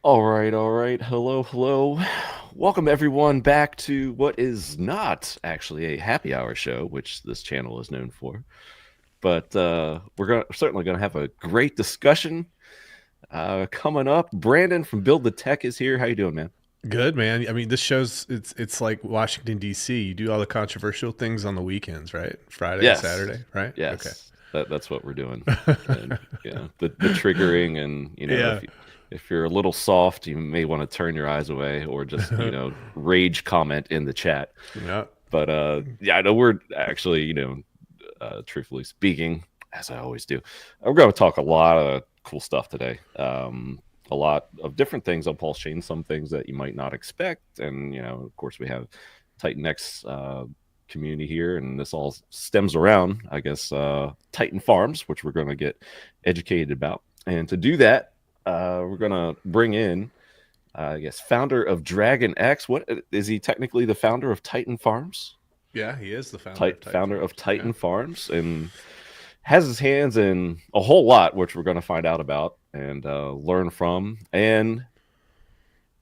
All right, all right. Hello, hello. Welcome everyone back to what is not actually a happy hour show, which this channel is known for. But we're certainly gonna have a great discussion coming up. Brandon from Build the Tech is here. How you doing, man? Good, man. I mean, this shows it's like Washington D.C. You do all the controversial things on the weekends, right? Friday, Yes, Saturday, right? Okay. yes. That's what we're doing. And the triggering, and Yeah. if you're a little soft, you may want to turn your eyes away or just rage comment in the chat. Yeah. But yeah, I know we're actually, truthfully speaking, as I always do, we're going to talk a lot of cool stuff today. A lot of different things on PulseChain, some things that you might not expect. And, of course, we have TitanX community here, and this all stems around, I guess, Titan Farms, which we're going to get educated about. And to do that, we're going to bring in I guess founder of DragonX. What is he technically the founder of Titan Farms? Yeah, he is the founder of Titan Founder of Farms. Yeah. Titan Farms, and has his hands in a whole lot, which we're going to find out about and learn from. And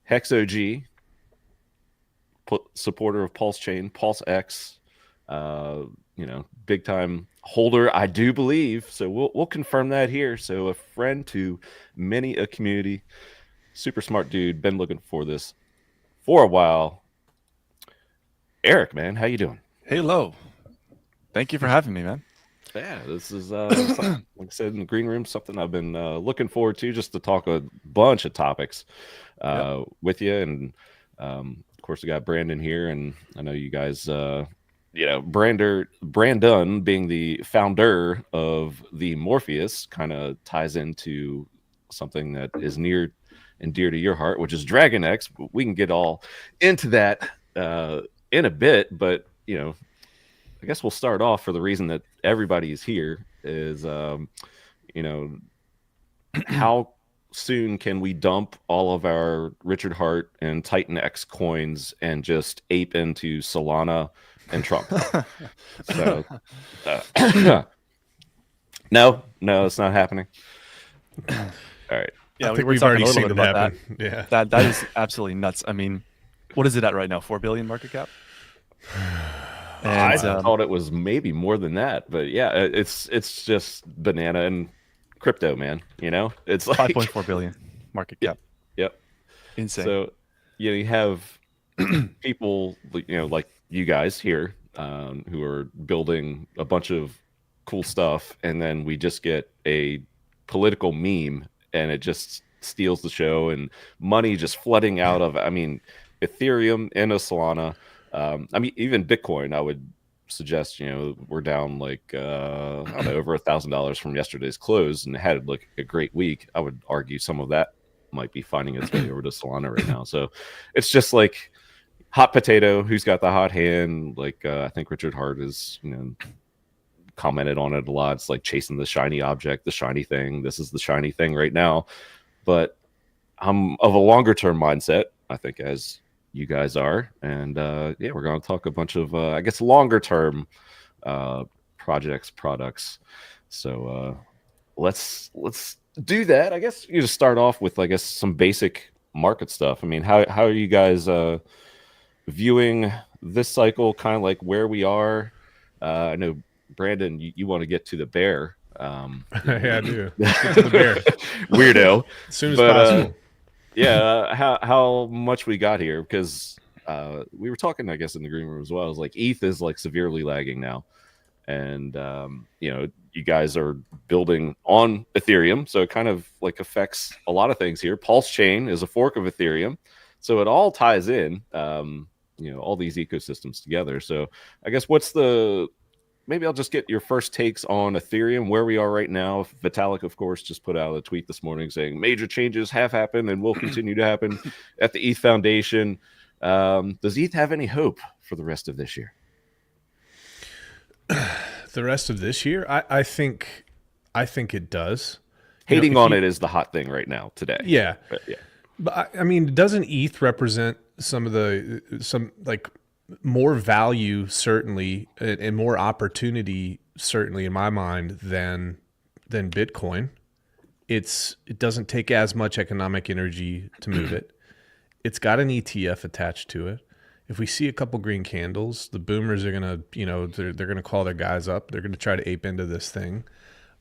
HexOG, supporter of PulseChain, PulseX, big time holder, I do believe. So we'll confirm that here. So a friend to many a community, super smart dude. Been looking for this for a while. Eric, man, how you doing? Hey, Lo. Thank you for having me, man. Yeah, this is like I said in the green room, something I've been looking forward to, just to talk a bunch of topics Yep. with you. And of course, we got Brandon here, and I know you guys, Brandon being the founder of the Morpheus, kind of ties into something that is near and dear to your heart, which is DragonX. We can get all into that in a bit, but I guess we'll start off for the reason that everybody is here is, you know, how soon can we dump all of our Richard Hart and Titan X coins and just ape into Solana and Trump? So, no, it's not happening. All right. Yeah, I we think were we've talking already a little seen bit it about that. happen. Yeah. That is absolutely nuts. I mean, what is it at right now? 4 billion market cap. I And thought it was maybe more than that, but yeah, it's just banana and crypto, man. It's like 5.4 billion market yeah, cap. yep. Insane. So you have people like you guys here who are building a bunch of cool stuff, and then we just get a political meme and it just steals the show, and money just flooding out of, I mean, Ethereum and Solana. I mean, even Bitcoin, I would suggest, we're down like I don't know, over $1,000 from yesterday's close, and had like a great week. I would argue some of that might be finding its way over to Solana right now. So it's just like hot potato. Who's got the hot hand? Like I think Richard Hart is, commented on it a lot. It's like chasing the shiny object, the shiny thing. This is the shiny thing right now. But I'm of a longer term mindset, I think, as you guys are. And yeah, we're going to talk a bunch of, I guess, longer term projects, products. So let's do that. I guess you just start off with, I guess, some basic market stuff. I mean, how are you guys viewing this cycle? Kind of like where we are. I know Brandon, you want to get to the bear. Yeah, I do. Let's get to the bear Weirdo, as soon as but possible. yeah, how much we got here, because we were talking, I guess, in the green room as well. It was like ETH is like severely lagging now, and you guys are building on Ethereum, so it kind of like affects a lot of things here. PulseChain is a fork of Ethereum, so it all ties in. All these ecosystems together. So I guess maybe I'll just get your first takes on Ethereum, where we are right now. Vitalik, of course, just put out a tweet this morning saying major changes have happened and will continue to happen at the ETH Foundation. Does ETH have any hope for the rest of this year? The rest of this year, I think it does. Hating If on you it is the hot thing right now today. yeah, But yeah. but I mean, doesn't ETH represent some like more value certainly and more opportunity certainly in my mind than Bitcoin? it doesn't take as much economic energy to move it. It's got an ETF attached to it. If we see a couple green candles, the boomers are gonna, they're gonna call their guys up. They're gonna try to ape into this thing.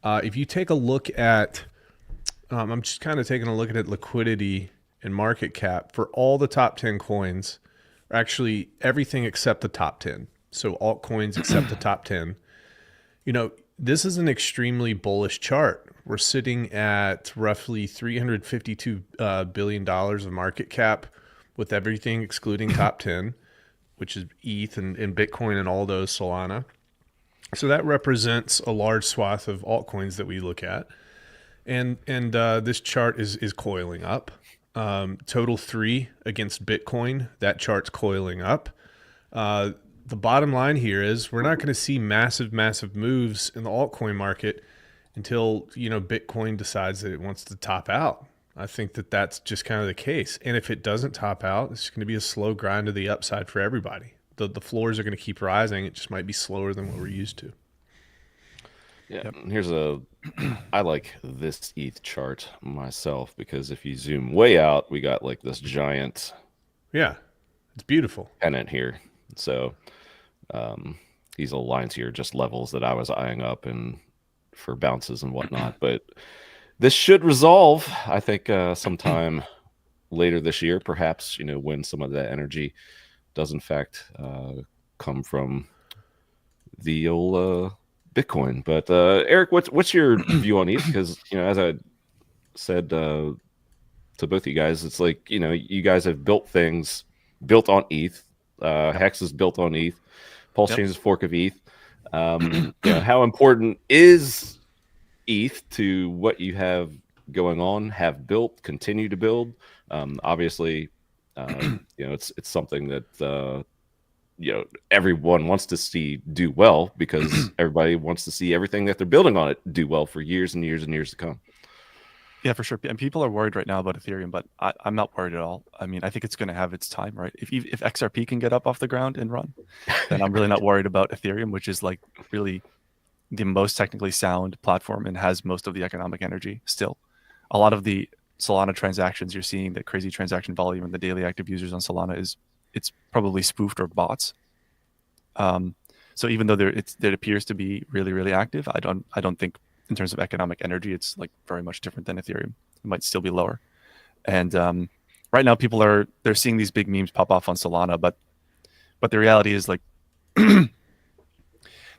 If you take a look at, I'm just kind of taking a look at liquidity and market cap for all the top 10 coins, actually everything except the top 10. So altcoins except the top 10. This is an extremely bullish chart. We're sitting at roughly $352 billion of market cap with everything excluding top 10, which is ETH and Bitcoin and all those, Solana. So that represents a large swath of altcoins that we look at. And this chart is coiling up. Total 3 against Bitcoin, that chart's coiling up. The bottom line here is we're not going to see massive moves in the altcoin market until, Bitcoin decides that it wants to top out. I think that that's just kind of the case. And if it doesn't top out, it's going to be a slow grind to the upside for everybody. The floors are going to keep rising. It just might be slower than what we're used to. Yeah, here's I like this ETH chart myself because if you zoom way out, we got like this giant. Yeah, it's beautiful. Pennant here. So these little lines here are just levels that I was eyeing up and for bounces and whatnot. But this should resolve, I think, sometime later this year, perhaps, when some of that energy does in fact come from the old Bitcoin. But Erik, what's your view on ETH? Because as I said to both of you guys, it's like you guys have built things built on ETH. Hex is built on ETH. PulseChain is a fork of ETH. How important is ETH to what you have going on, have built, continue to build? Obviously, it's something that everyone wants to see do well because everybody wants to see everything that they're building on it do well for years and years and years to come. Yeah, for sure. And people are worried right now about Ethereum, but I'm not worried at all. I mean, I think it's going to have its time, right? If XRP can get up off the ground and run, then I'm really not worried about Ethereum, which is like really the most technically sound platform and has most of the economic energy still. A lot of the Solana transactions you're seeing, the crazy transaction volume and the daily active users on Solana it's probably spoofed or bots. So even though it appears to be really, really active, I don't think in terms of economic energy, it's like very much different than Ethereum. It might still be lower. And right now they're seeing these big memes pop off on Solana, but the reality is like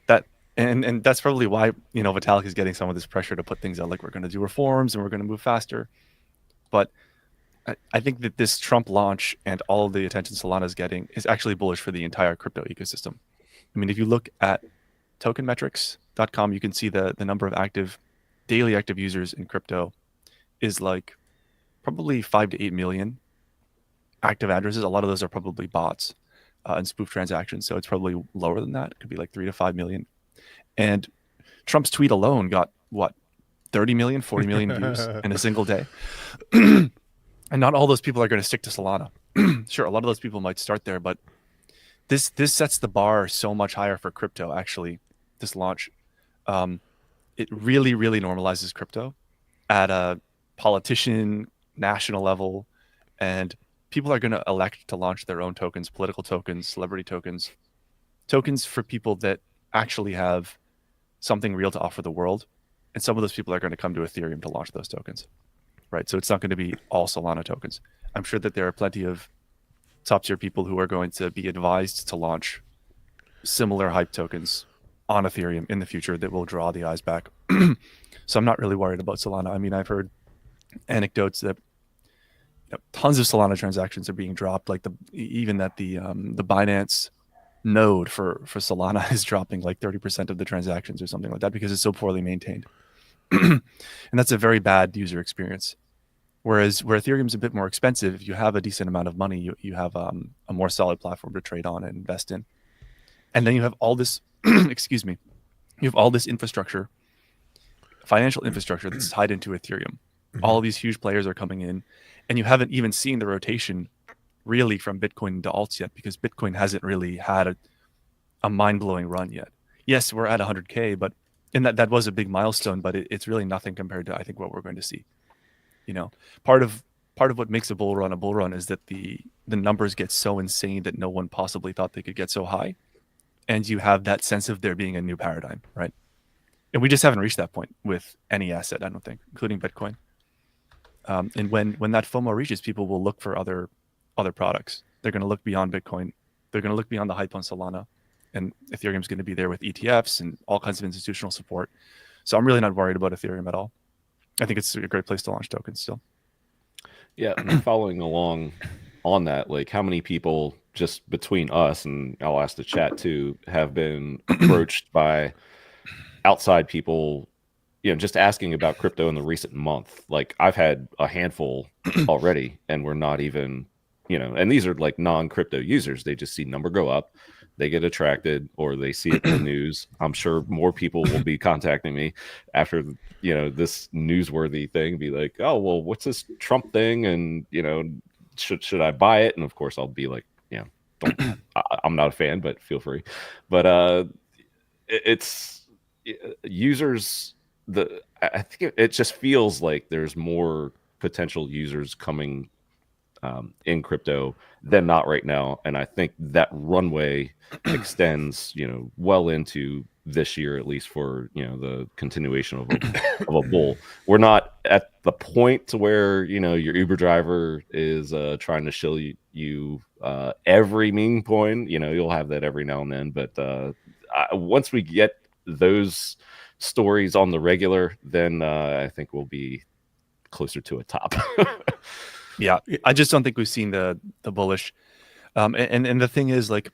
that, and that's probably why, Vitalik is getting some of this pressure to put things out like we're going to do reforms and we're going to move faster. But I think that this Trump launch and all of the attention Solana is getting is actually bullish for the entire crypto ecosystem. I mean, if you look at tokenmetrics.com, you can see the number of daily active users in crypto is like probably 5 to 8 million active addresses. A lot of those are probably bots and spoof transactions. So it's probably lower than that. It could be like 3 to 5 million. And Trump's tweet alone got 30 million, 40 million views in a single day. And not all those people are going to stick to Solana. Sure, a lot of those people might start there, but this sets the bar so much higher for crypto, actually, this launch. It really, really normalizes crypto at a politician, national level, and people are going to elect to launch their own tokens, political tokens, celebrity tokens for people that actually have something real to offer the world. And some of those people are going to come to Ethereum to launch those tokens, right? So it's not going to be all Solana tokens. I'm sure that there are plenty of top tier people who are going to be advised to launch similar hype tokens on Ethereum in the future that will draw the eyes back. So I'm not really worried about Solana. I mean, I've heard anecdotes that tons of Solana transactions are being dropped, like even that the Binance node for Solana is dropping like 30% of the transactions or something like that because it's so poorly maintained. And that's a very bad user experience. Whereas where Ethereum's a bit more expensive, if you have a decent amount of money, you have a more solid platform to trade on and invest in. And then you have all this, excuse me, you have all this infrastructure, financial infrastructure that's tied into Ethereum. Mm-hmm. All of these huge players are coming in, and you haven't even seen the rotation really from Bitcoin into alts yet, because Bitcoin hasn't really had a mind-blowing run yet. Yes, we're at 100K, but and that was a big milestone, but it's really nothing compared to, I think, what we're going to see. You know, part of what makes a bull run is that the numbers get so insane that no one possibly thought they could get so high, and you have that sense of there being a new paradigm, right? And we just haven't reached that point with any asset, I don't think, including Bitcoin. And when that FOMO reaches, people will look for other products. They're going to look beyond Bitcoin. They're going to look beyond the hype on Solana, and Ethereum's going to be there with ETFs and all kinds of institutional support. So I'm really not worried about Ethereum at all. I think it's a great place to launch tokens still. Yeah, following along on that, like how many people just between us, and I'll ask the chat too, have been approached by outside people, you know, just asking about crypto in the recent month. Like I've had a handful already, and we're not even, you know, and these are like non-crypto users. They just see number go up, they get attracted, or they see it in the news. I'm sure more people will be contacting me after, you know, this newsworthy thing, be like, oh, well, what's this Trump thing? And, you know, should I buy it? And of course I'll be like, you know, I'm not a fan, but feel free. But it's users, I think it just feels like there's more potential users coming in crypto than not right now, and I think that runway extends, you know, well into this year, at least for, you know, the continuation of a bull. We're not at the point to where, you know, your Uber driver is trying to shill you every meme coin. You know, you'll have that every now and then, but once we get those stories on the regular, then I think we'll be closer to a top. Yeah, I just don't think we've seen the bullish. And the thing is, like,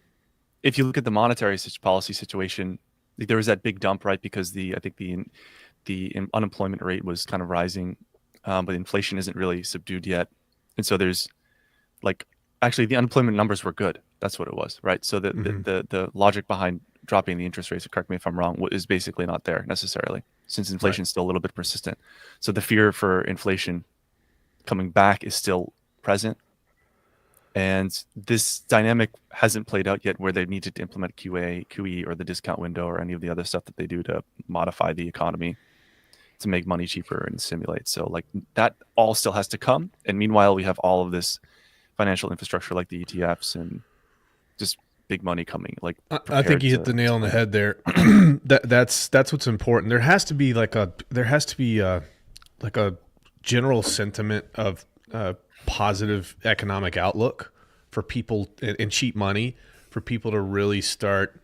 if you look at the monetary policy situation, there was that big dump, right? Because I think the unemployment rate was kind of rising, but inflation isn't really subdued yet, and so there's like actually the unemployment numbers were good. That's what it was, right? So the logic behind dropping the interest rates, correct me if I'm wrong, is basically not there necessarily, since inflation is still a little bit persistent. So the fear for inflation coming back is still present, and this dynamic hasn't played out yet where they needed to implement QE or the discount window or any of the other stuff that they do to modify the economy to make money cheaper and stimulate. So like that all still has to come, and meanwhile we have all of this financial infrastructure like the ETFs and just big money coming. Like I think you hit the nail on the head there. That's what's important. There has to be like a general sentiment of positive economic outlook for people and cheap money for people to really start,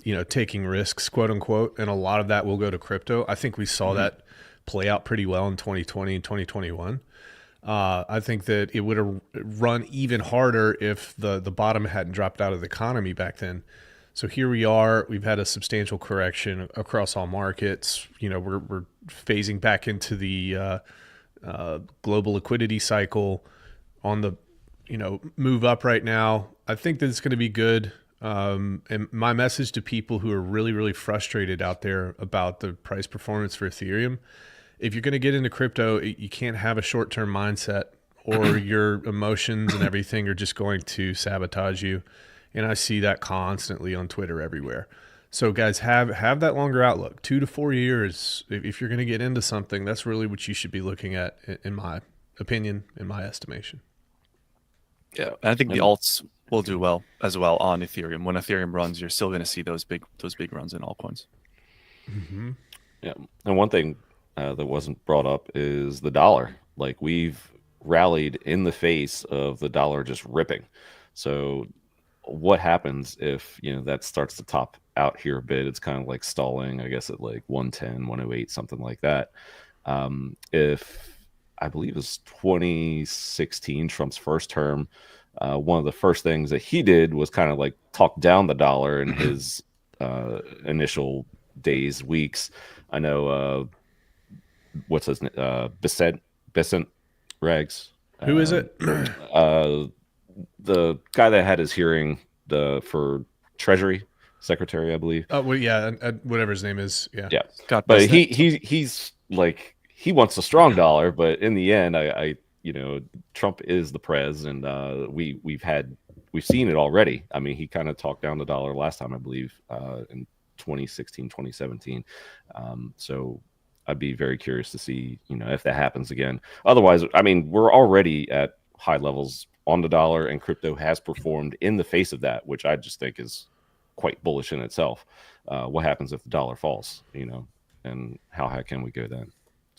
you know, taking risks, quote unquote. And a lot of that will go to crypto. I think we saw that play out pretty well in 2020 and 2021. I think that it would have run even harder if the bottom hadn't dropped out of the economy back then. So here we are. We've had a substantial correction across all markets. You know, we're phasing back into the global liquidity cycle on the, you know, move up right now. I think that it's going to be good. And my message to people who are really, really frustrated out there about the price performance for Ethereum, if you're going to get into crypto, you can't have a short-term mindset, or your emotions and everything are just going to sabotage you. And I see that constantly on Twitter everywhere. So guys, have that longer outlook, 2 to 4 years. If you're going to get into something, that's really what you should be looking at, in my opinion, in my estimation. Yeah, and I think the alts will do well as well on Ethereum. When Ethereum runs, you're still going to see those big runs in altcoins. Mm-hmm. Yeah, and one thing that wasn't brought up is the dollar. Like, we've rallied in the face of the dollar just ripping. So what happens if, you know, that starts to top out here a bit? It's kind of like stalling, I guess, at like 110, 108, something like that. If I believe it was 2016, Trump's first term, one of the first things that he did was kind of like talk down the dollar in his initial days, weeks. I know, what's his name? Besant Rags. Who is it? The guy that had his hearing for Treasury Secretary, I believe. Oh, well, yeah, whatever his name is. Yeah. Yeah. But he's like, he wants a strong dollar, but in the end, I you know, Trump is the prez, and we've seen it already. I mean, he kind of talked down the dollar last time, I believe, in 2016, 2017. So I'd be very curious to see, if that happens again. Otherwise, I mean, we're already at high levels on the dollar, and crypto has performed in the face of that, which I just think is quite bullish in itself. What happens if the dollar falls, and how high can we go then?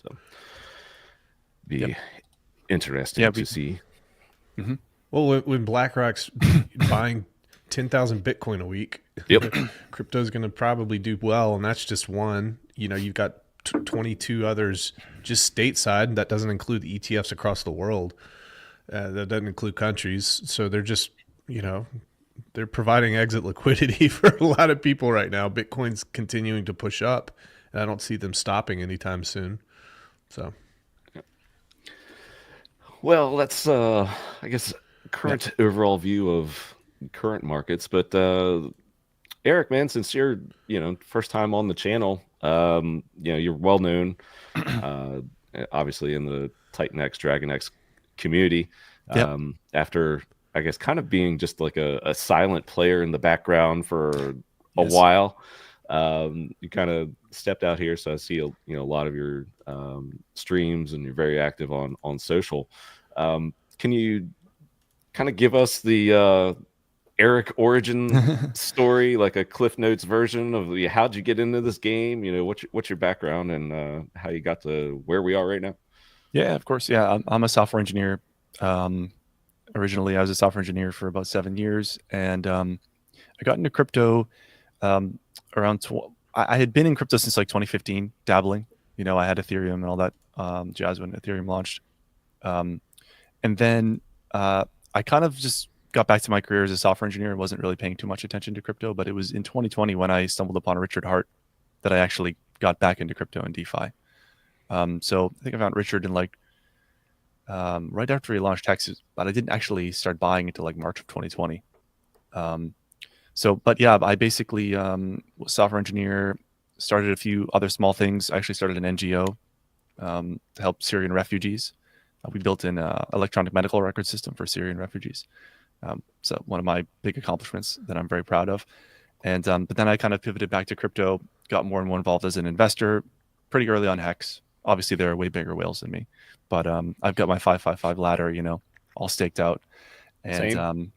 So be interesting to see. Mm-hmm. Well, when BlackRock's buying 10,000 Bitcoin a week, crypto's going to probably do well, and that's just one. You've got 22 others just stateside. That doesn't include the ETFs across the world. That doesn't include countries. So they're just, they're providing exit liquidity for a lot of people right now. Bitcoin's continuing to push up, and I don't see them stopping anytime soon. So, well, that's I guess current overall view of current markets. But Erik, man, since you're first time on the channel, you're well known, obviously in the TitanX DragonX community. After, I guess, kind of being just like a silent player in the background for a while, you kind of stepped out here. So I see a lot of your streams, and you're very active on social. Can you kind of give us the Erik origin story, like a Cliff Notes version of how'd you get into this game? What's your background, and how you got to where we are right now? Yeah, of course. Yeah, I'm a software engineer. Originally, I was a software engineer for about 7 years, and I got into crypto around. I had been in crypto since like 2015, dabbling. I had Ethereum and all that jazz when Ethereum launched, and then I kind of just got back to my career as a software engineer and wasn't really paying too much attention to crypto. But it was in 2020 when I stumbled upon Richard Hart that I actually got back into crypto and DeFi. So I think I found Richard in like right after he launched Texas, but I didn't actually start buying until like March of 2020. But yeah, I basically was a software engineer, started a few other small things. I actually started an NGO to help Syrian refugees. We built an electronic medical record system for Syrian refugees. So one of my big accomplishments that I'm very proud of. And but then I kind of pivoted back to crypto, got more and more involved as an investor pretty early on Hex. Obviously, there are way bigger whales than me, but I've got my 555 ladder, all staked out. And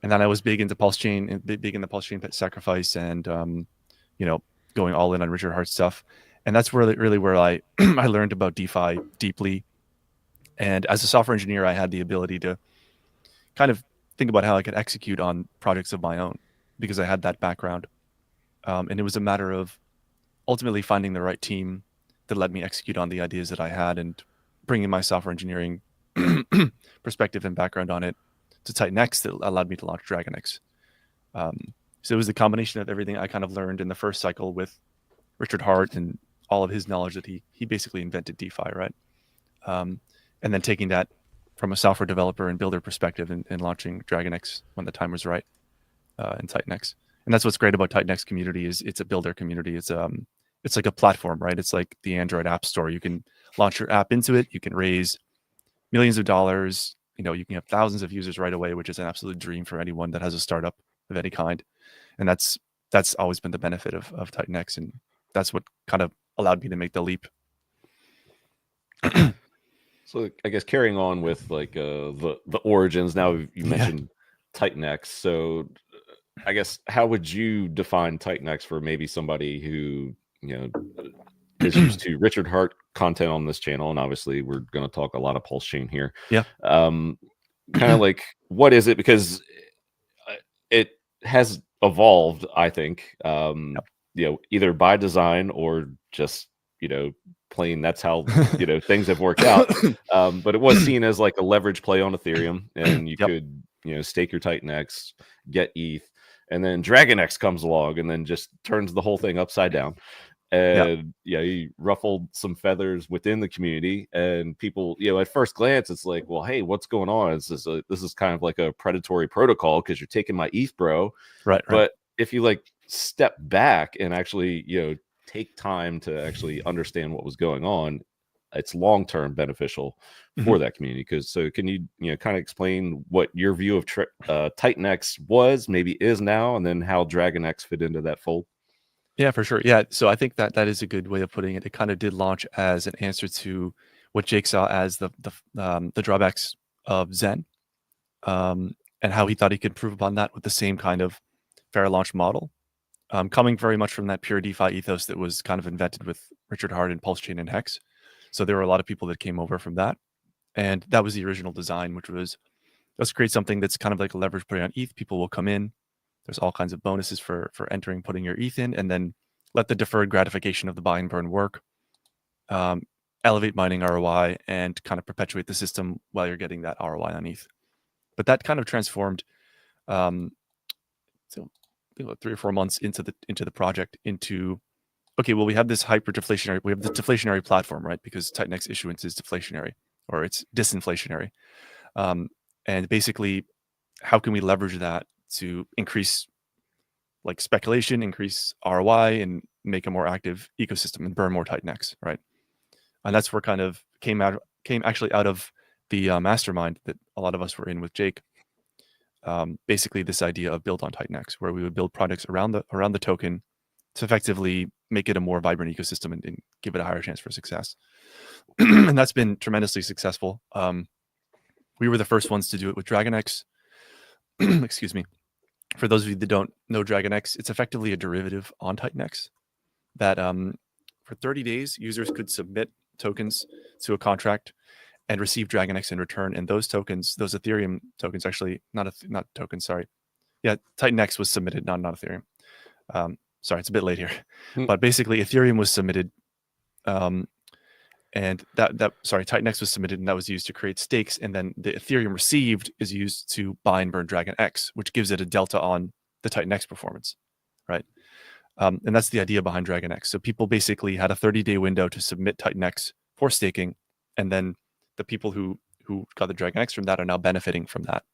and then I was big into PulseChain, and big in the PulseChain sacrifice, and going all in on Richard Hart stuff. And that's really where I I learned about DeFi deeply. And as a software engineer, I had the ability to kind of think about how I could execute on projects of my own because I had that background. And it was a matter of ultimately finding the right team that let me execute on the ideas that I had and bringing my software engineering perspective and background on it to TitanX that allowed me to launch DragonX. So it was the combination of everything I kind of learned in the first cycle with Richard Hart and all of his knowledge that he basically invented DeFi, right? And then taking that from a software developer and builder perspective and launching DragonX when the time was right in TitanX. And that's what's great about TitanX community is it's a builder community. It's like a platform, right? It's like the Android app store. You can launch your app into it. You can raise millions of dollars. You can have thousands of users right away, which is an absolute dream for anyone that has a startup of any kind. And that's always been the benefit of TitanX. And that's what kind of allowed me to make the leap. So I guess carrying on with like the origins. Now you mentioned TitanX. So I guess how would you define TitanX for maybe somebody who is used to Richard Hart content on this channel, and obviously we're going to talk a lot of PulseChain here. Yeah. Kind of like, what is it? Because it has evolved, I think. Either by design or just plain that's how things have worked out. But it was seen as like a leverage play on Ethereum, and you could stake your TitanX, get ETH, and then DragonX comes along and then just turns the whole thing upside down. And he ruffled some feathers within the community, and people, at first glance, it's like, well, hey, what's going on? This is kind of like a predatory protocol because you're taking my ETH, bro. Right. But if you like step back and actually, take time to actually understand what was going on, it's long-term beneficial for that community. So can you, kind of explain what your view of TitanX was, maybe is now, and then how DragonX fit into that fold? Yeah, for sure. Yeah, so I think that is a good way of putting it. It kind of did launch as an answer to what Jake saw as the drawbacks of Zen, and how he thought he could improve upon that with the same kind of fair launch model, coming very much from that pure DeFi ethos that was kind of invented with Richard Hart and PulseChain and Hex. So there were a lot of people that came over from that, and that was the original design, which was, let's create something that's kind of like a leverage play on ETH. People will come in. There's all kinds of bonuses for entering, putting your ETH in, and then let the deferred gratification of the buy and burn work, elevate mining ROI, and kind of perpetuate the system while you're getting that ROI on ETH. But that kind of transformed, so 3 or 4 months into the project into, okay, well, we have this deflationary platform, right? Because Titanx issuance is deflationary, or it's disinflationary. And basically, how can we leverage that to increase like speculation, increase ROI, and make a more active ecosystem and burn more Titanx, right? And that's where kind of came actually out of the mastermind that a lot of us were in with Jake. Basically, this idea of build on Titanx, where we would build products around the token to effectively make it a more vibrant ecosystem and give it a higher chance for success. And that's been tremendously successful. We were the first ones to do it with DragonX. Excuse me. For those of you that don't know DragonX, it's effectively a derivative on Titanx that for 30 days, users could submit tokens to a contract and receive DragonX in return. And those tokens, those Ethereum tokens, actually not tokens, sorry. Yeah, Titanx was submitted, not Ethereum. Sorry, it's a bit late here. But basically, Ethereum was submitted, and Titanx was submitted, and that was used to create stakes. And then the Ethereum received is used to buy and burn DragonX, which gives it a delta on the Titanx performance, right? And that's the idea behind DragonX. So people basically had a 30-day window to submit Titanx for staking, and then the people who got the DragonX from that are now benefiting from that.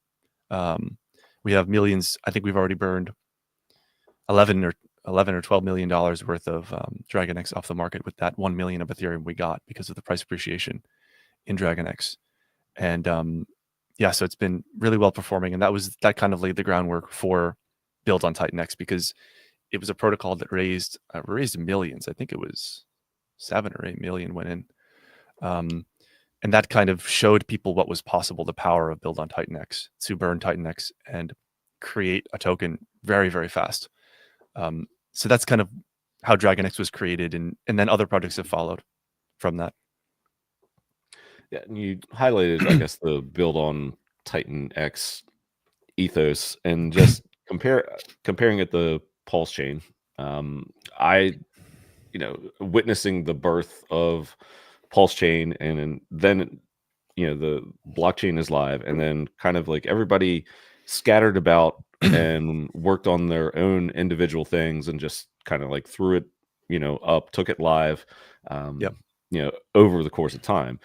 We have millions. I think we've already burned 11 or $12 million worth of DragonX off the market with that 1 million of Ethereum we got because of the price appreciation in DragonX. And so it's been really well performing. And that kind of laid the groundwork for build on Titanx, because it was a protocol that raised millions. I think it was 7 or 8 million went in. And that kind of showed people what was possible, the power of build on Titanx, to burn Titanx and create a token very, very fast. So that's kind of how DragonX was created, and then other projects have followed from that. Yeah, and you highlighted, I guess, the build on Titanx ethos, and just comparing it to PulseChain. Witnessing the birth of PulseChain, and then the blockchain is live, and then kind of like everybody scattered about and worked on their own individual things, and just kind of like threw it up, took it live over the course of time.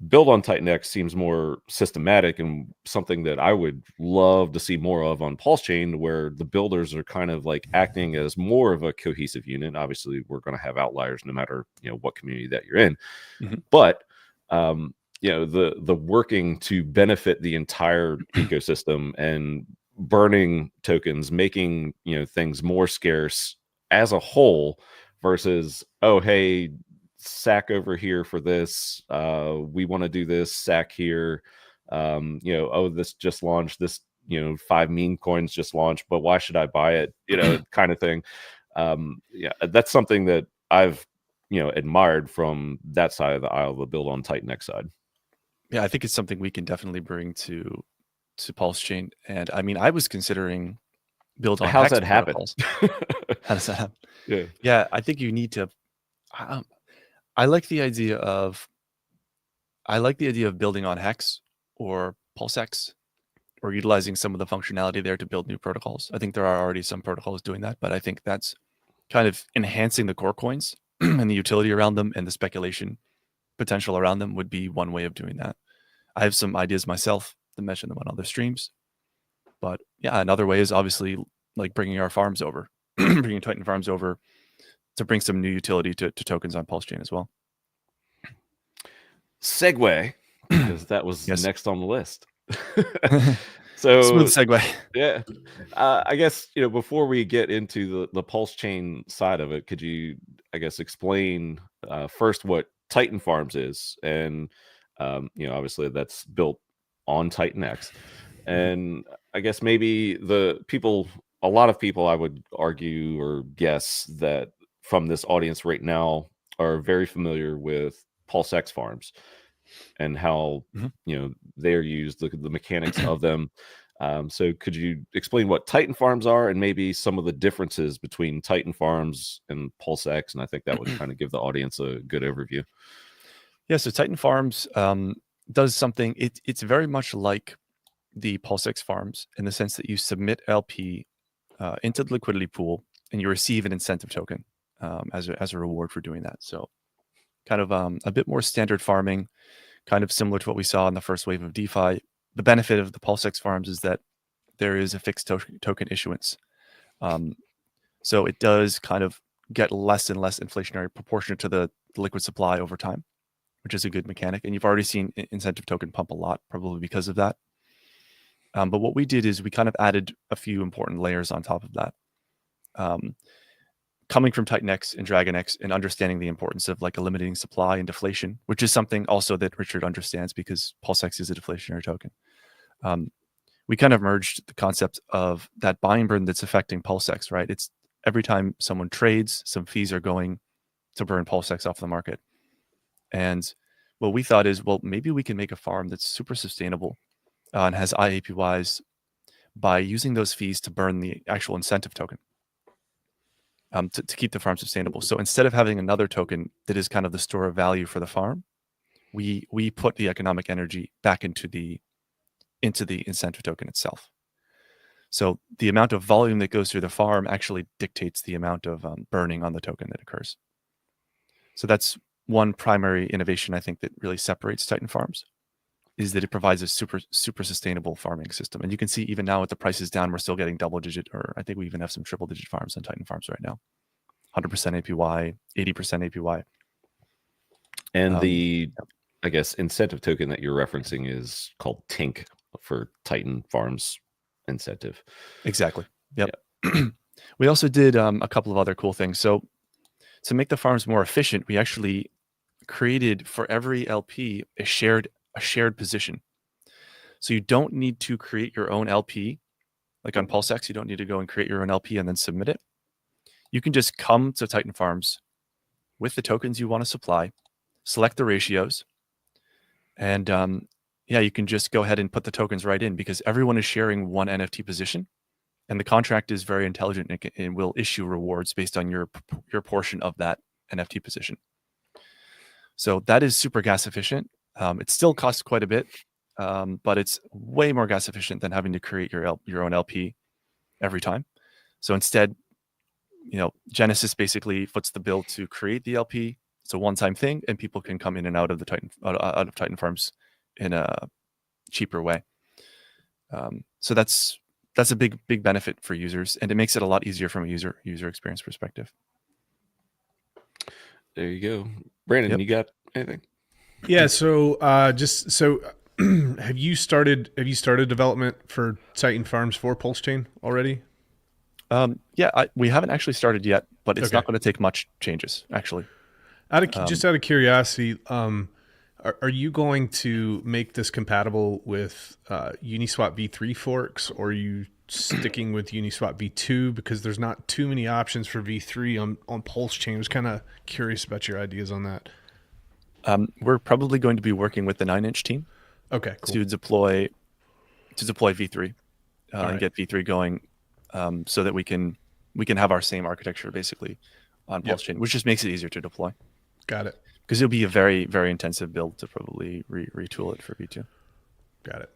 Build on Titanx seems more systematic, and something that I would love to see more of on PulseChain, where the builders are kind of like acting as more of a cohesive unit. Obviously, we're going to have outliers no matter what community that you're in, but the working to benefit the entire ecosystem and burning tokens, making things more scarce as a whole, versus, oh hey, sack over here for this, we want to do this, sack here, this just launched, this 5 meme coins just launched, but why should I buy it, kind of thing. That's something that I've admired from that side of the aisle, the build on Titanx side. Yeah, I think it's something we can definitely bring to PulseChain. And I mean, I was considering build on how's Hex that happen. How does that happen? Yeah, I think you need to I like the idea of building on Hex or PulseX, or utilizing some of the functionality there to build new protocols. I think there are already some protocols doing that, but I think that's kind of enhancing the core coins and the utility around them, and the speculation potential around them would be one way of doing that. I have some ideas myself to mention them on other streams, but yeah, another way is obviously like bringing our farms over, bringing Titan farms over to bring some new utility to tokens on PulseChain as well. Segue, because that was next on the list. So segue. yeah, I guess before we get into the PulseChain side of it, could you, I guess, explain first what Titan Farms is, and obviously that's built on Titan X, and I guess maybe a lot of people, I would argue or guess that from this audience right now are very familiar with PulseX farms and how they're used, the mechanics of them. So could you explain what Titan Farms are and maybe some of the differences between Titan Farms and PulseX? And I think that would kind of give the audience a good overview. Yeah, so Titan Farms does something. It's very much like the PulseX farms in the sense that you submit LP into the liquidity pool and you receive an incentive token as a reward for doing that. So kind of a bit more standard farming, kind of similar to what we saw in the first wave of DeFi. The benefit of the PulseX farms is that there is a fixed token issuance. So it does kind of get less and less inflationary proportionate to the liquid supply over time, which is a good mechanic. And you've already seen incentive token pump a lot, probably because of that. But what we did is we kind of added a few important layers on top of that. Coming from Titan X and DragonX and understanding the importance of like eliminating supply and deflation, which is something also that Richard understands because PulseX is a deflationary token. We kind of merged the concept of that buying burden that's affecting PulseX, right? It's every time someone trades, some fees are going to burn PulseX off the market. And what we thought is, well, maybe we can make a farm that's super sustainable and has IAPYs by using those fees to burn the actual incentive token. To keep the farm sustainable. So instead of having another token that is kind of the store of value for the farm, we put the economic energy back into the incentive token itself. So the amount of volume that goes through the farm actually dictates the amount of burning on the token that occurs. So that's one primary innovation I think that really separates Titan Farms, is that it provides a super sustainable farming system. And you can see even now with the prices down, we're still getting double digit, or I think we even have some triple digit farms on Titan Farms right now. 100% APY, 80% APY. And I guess, incentive token that you're referencing is called TINK for Titan Farms incentive. Exactly. Yep. We also did a couple of other cool things. So to make the farms more efficient, we actually created for every LP a shared position. So you don't need to create your own LP. Like on PulseX, you don't need to go and create your own LP and then submit it. You can just come to Titan Farms with the tokens you want to supply, select the ratios, and you can just go ahead and put the tokens right in because everyone is sharing one NFT position, and the contract is very intelligent and will issue rewards based on your portion of that NFT position. So that is super gas efficient. It still costs quite a bit, but it's way more gas efficient than having to create your own LP every time. So instead, Genesis basically foots the bill to create the LP. It's a one-time thing, and people can come in and out of Titan Farms in a cheaper way. So that's a big benefit for users, and it makes it a lot easier from a user experience perspective. There you go, Brandon. You got anything? Yeah. So have you started development for Titan Farms for PulseChain already? We haven't actually started yet, but it's not going to take much changes actually. Just out of curiosity, are you going to make this compatible with Uniswap v3 forks, or are you sticking with Uniswap v2 because there's not too many options for v3 on PulseChain? I was kind of curious about your ideas on that. We're probably going to be working with the 9inch team. Okay, cool. To deploy v3 and get v3 going, so that we can have our same architecture basically on PulseChain, which just makes it easier to deploy. Got it. Because it'll be a very, very intensive build to probably retool it for v2. Got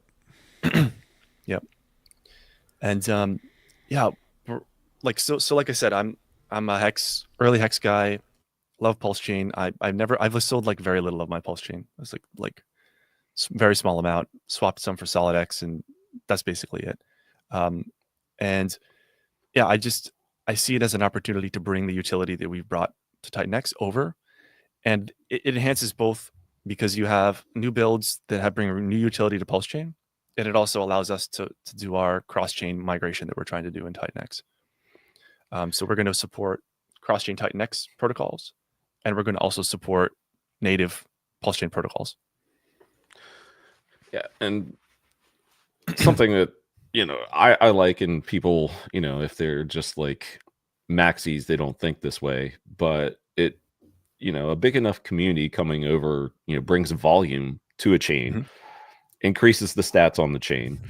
it. Yep. And like I said, I'm a early hex guy. Love PulseChain. I've sold like very little of my PulseChain. It's like very small amount. Swapped some for SolidX, and that's basically it. And yeah, I see it as an opportunity to bring the utility that we've brought to Titan X over, and it enhances both because you have new builds that bring new utility to PulseChain, and it also allows us to do our cross-chain migration that we're trying to do in TitanX. So we're going to support cross-chain TitanX protocols, and we're going to also support native PulseChain protocols. Yeah, and something that I like, and people, if they're just like maxis, they don't think this way, but it, a big enough community coming over, brings volume to a chain, increases the stats on the chain.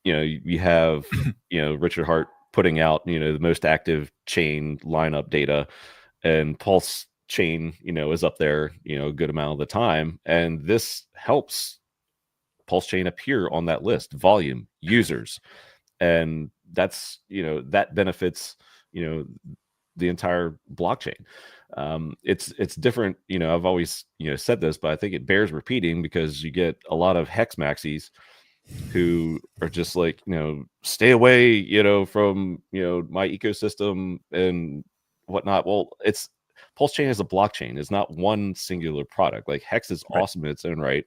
You have, Richard Hart putting out, the most active chain lineup data, and PulseChain, is up there, a good amount of the time. And this helps PulseChain appear on that list, volume, users. And that's, that benefits, the entire blockchain. It's different. I've always, said this, but I think it bears repeating, because you get a lot of hex maxis who are just like, stay away, from, my ecosystem and whatnot. Well, it's PulseChain is a blockchain. It's not one singular product. Like Hex is awesome in its own right,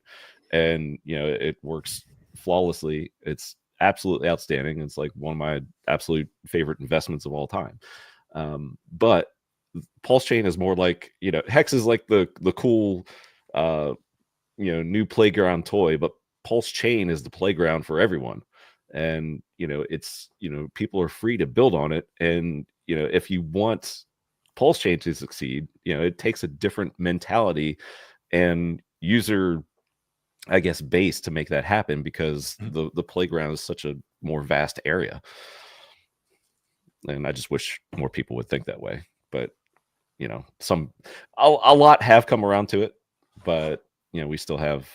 and it works flawlessly. It's absolutely outstanding. It's like one of my absolute favorite investments of all time. But PulseChain is more like, Hex is like the cool, new playground toy, but PulseChain is the playground for everyone. And, it's, people are free to build on it. And, if you want PulseChain to succeed, it takes a different mentality and user, I guess, base to make that happen, because the playground is such a more vast area. And I just wish more people would think that way. But, a lot have come around to it, but, we still have,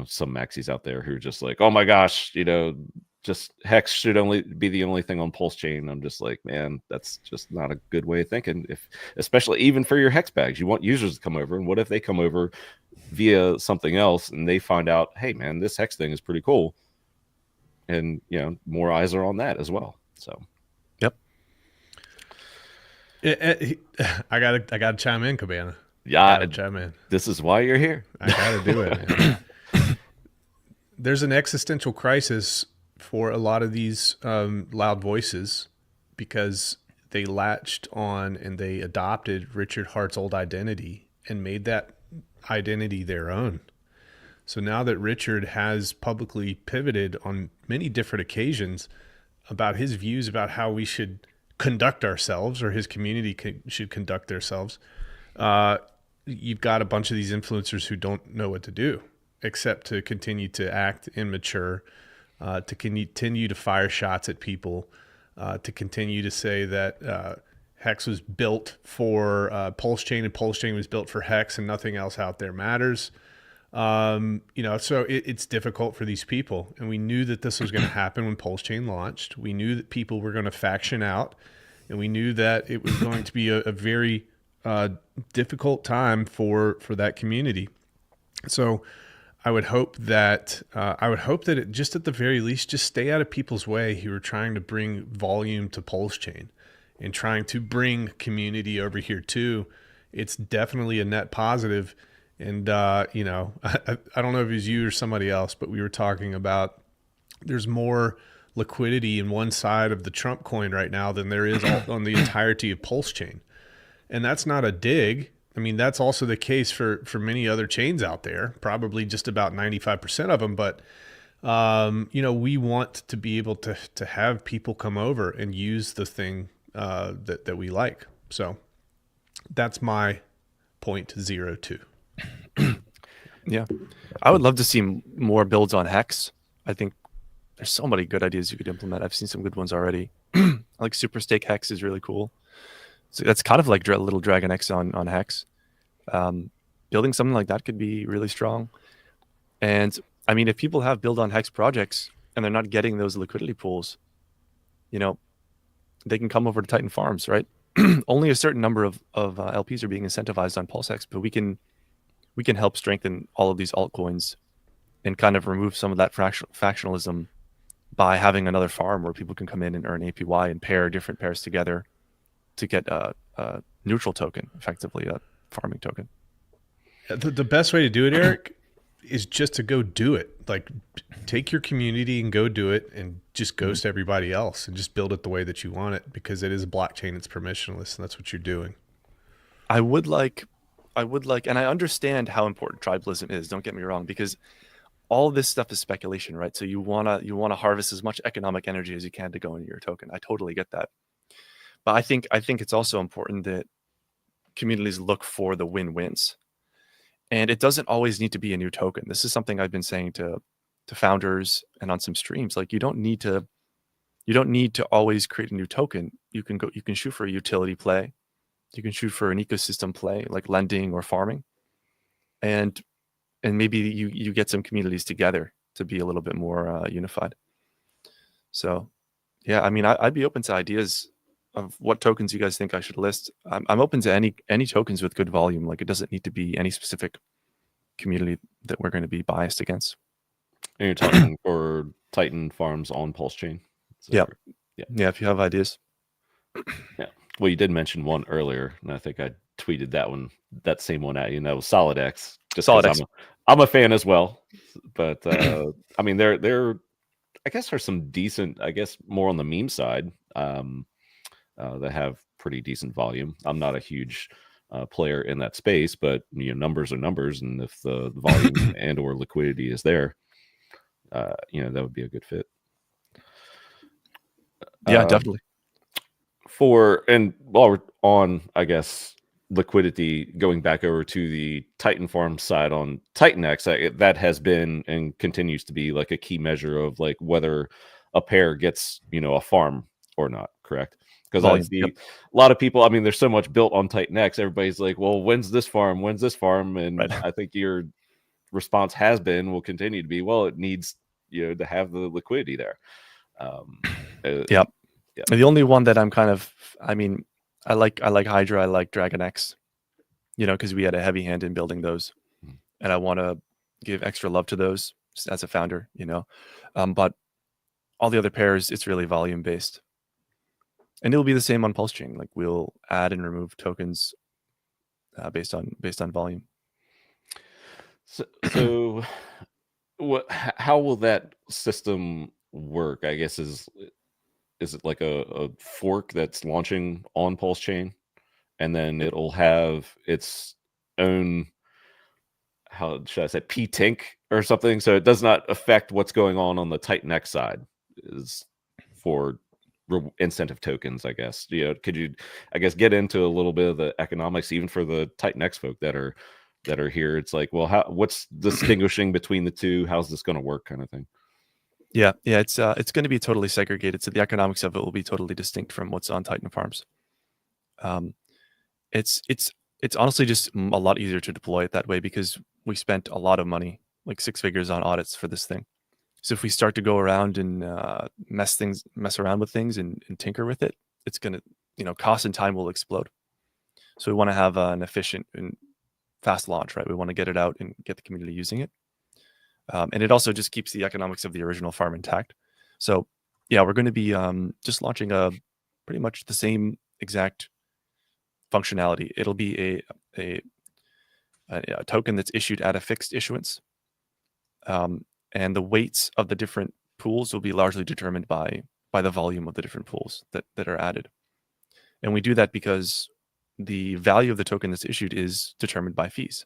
some maxis out there who are just like, oh my gosh, just Hex should only be the only thing on PulseChain. I'm just like, man, that's just not a good way of thinking. Especially even for your Hex bags, you want users to come over. And what if they come over via something else and they find out, hey man, this Hex thing is pretty cool. And, more eyes are on that as well. So, yep. I gotta chime in, Cabana. Yeah, chime in. This is why you're here. I gotta do it, man. There's an existential crisis for a lot of these loud voices, because they latched on and they adopted Richard Hart's old identity and made that identity their own. So now that Richard has publicly pivoted on many different occasions about his views about how we should conduct ourselves, or his community should conduct themselves, you've got a bunch of these influencers who don't know what to do except to continue to act immature, to continue to fire shots at people, to continue to say that Hex was built for PulseChain, and PulseChain was built for Hex, and nothing else out there matters. So it's difficult for these people. And we knew that this was going to happen when PulseChain launched. We knew that people were going to faction out, and we knew that it was going to be a very difficult time for that community. So I would hope that it, just at the very least, just stay out of people's way who are trying to bring volume to PulseChain and trying to community over here too. It's definitely a net positive. And, I don't know if it was you or somebody else, but we were talking about there's more liquidity in one side of the Trump coin right now than there is on the entirety of PulseChain. And that's not a dig. I mean, that's also the case for many other chains out there, probably just about 95% of them. But, we want to be able to have people come over and use the thing that we like. So that's my 0.02. Yeah, I would love to see more builds on Hex. I think there's so many good ideas you could implement. I've seen some good ones already. Like Super Stake Hex is really cool. So that's kind of like little DragonX on Hex. Building something like that could be really strong. And I mean, if people have build on Hex projects and they're not getting those liquidity pools, they can come over to Titan Farms, right? Only a certain number of LPs are being incentivized on PulseX, but we can help strengthen all of these altcoins and kind of remove some of that factionalism by having another farm where people can come in and earn APY and pair different pairs together to get a neutral token, effectively a farming token. The best way to do it, Erik, is just to go do it. Like, take your community and go do it, and just ghost everybody else and just build it the way that you want it, because it is a blockchain. It's permissionless, and that's what you're doing. I would like, and I understand how important tribalism is. Don't get me wrong, because all this stuff is speculation, right? So you wanna harvest as much economic energy as you can to go into your token. I totally get that, but I think it's also important that communities look for the win-wins, and it doesn't always need to be a new token. This is something I've been saying to founders and on some streams. Like, you don't need to always create a new token. You can shoot for a utility play. You can shoot for an ecosystem play like lending or farming, and maybe you get some communities together to be a little bit more unified. So yeah, I mean, I'd be open to ideas of what tokens you guys think I should list. I'm open to any tokens with good volume. Like, it doesn't need to be any specific community that we're going to be biased against. And you're talking for Titan farms on PulseChain. Yeah. If you have ideas. Yeah. Well, you did mention one earlier, and I think I tweeted that same one at you, and that was SolidX. Just because I'm a fan as well. But I mean, there I guess are some decent, I guess more on the meme side, that have pretty decent volume. I'm not a huge player in that space, but numbers are numbers, and if the volume and or liquidity is there, that would be a good fit. Yeah, definitely. And while we're on, I guess, liquidity, going back over to the Titan farm side on DragonX, that has been and continues to be like a key measure of like whether a pair gets a farm or not. Correct? Because a lot of people, I mean, there's so much built on DragonX. Everybody's like, well, when's this farm? When's this farm? And right. I think your response will continue to be, well, it needs to have the liquidity there. Yep. Yeah. The only one that I'm kind of, I mean, I like Hydra, I like DragonX, because we had a heavy hand in building those, and I want to give extra love to those as a founder, but all the other pairs, it's really volume based, and it'll be the same on PulseChain. Like, we'll add and remove tokens based on volume. So how will that system work? I guess is it like a fork that's launching on PulseChain, and then it'll have its own, how should I say, P-Tink or something, so it does not affect what's going on the DragonX side, is for incentive tokens, I guess. Could you, I guess, get into a little bit of the economics even for the DragonX folk that are here? It's like, well, what's distinguishing between the two? How's this going to work, kind of thing? Yeah, it's going to be totally segregated, so the economics of it will be totally distinct from what's on Titan farms. It's honestly just a lot easier to deploy it that way, because we spent a lot of money, like 6 figures, on audits for this thing. So if we start to go around and mess around with things and tinker with it, it's going to, cost and time will explode. So we want to have an efficient and fast launch, right? We want to get it out and get the community using it. And it also just keeps the economics of the original farm intact. So yeah, we're going to be just launching pretty much the same exact functionality. It'll be a token that's issued at a fixed issuance. And the weights of the different pools will be largely determined by the volume of the different pools that are added. And we do that because the value of the token that's issued is determined by fees.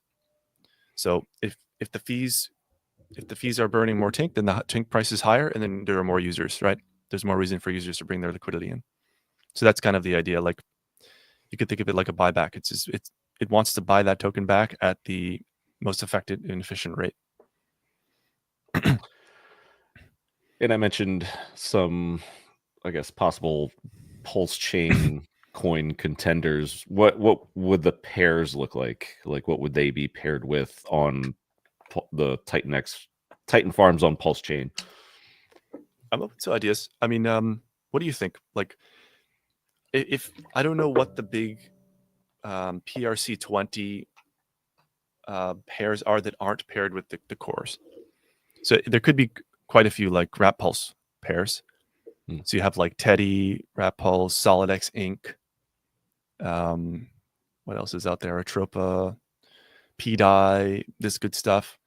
So if the fees are burning more Tink, then the Tink price is higher, and then there are more users, right? There's more reason for users to bring their liquidity in. So that's kind of the idea. Like, you could think of it like a buyback. It wants to buy that token back at the most effective and efficient rate. And I mentioned some, I guess, possible PulseChain coin contenders. What would the pairs look like? Like, what would they be paired with on the Titan farms on PulseChain? I'm open to ideas. I mean, what do you think? Like, if I don't know what the big PRC20 pairs are that aren't paired with the cores. So there could be quite a few like Wrap Pulse pairs. So you have like Teddy, Wrap Pulse, SolidX Inc. What else is out there? Atropa, PDI, this good stuff.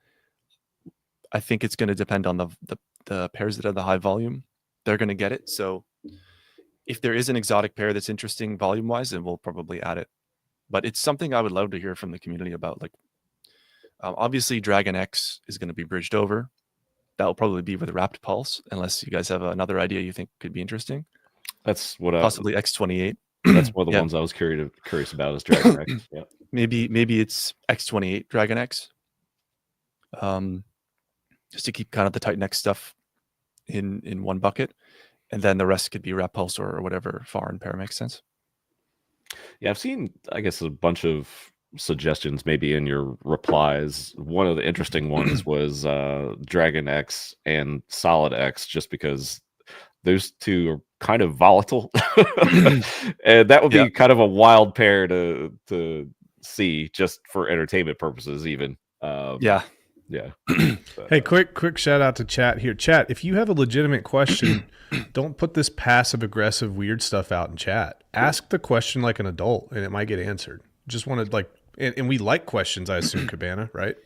I think it's going to depend on the pairs that have the high volume. They're going to get it. So if there is an exotic pair that's interesting volume wise, then we'll probably add it. But it's something I would love to hear from the community about. Like, obviously, DragonX is going to be bridged over. That will probably be with wrapped pulse, unless you guys have another idea you think could be interesting. That's what possibly X28. That's one of the ones I was curious about is DragonX. Yeah. Maybe it's X28 DragonX. Just to keep kind of the Titan stuff in one bucket, and then the rest could be wrap pulse or whatever foreign pair makes sense. Yeah, I've seen, I guess, a bunch of suggestions maybe in your replies. One of the interesting ones was DragonX and Solid X, just because those two are kind of volatile. And that would be kind of a wild pair to see just for entertainment purposes even. Yeah. But, hey, quick shout out to chat here. Chat, if you have a legitimate question, don't put this passive aggressive weird stuff out in chat. Ask the question like an adult and it might get answered. Just want to and we like questions, I assume, Cabana, right?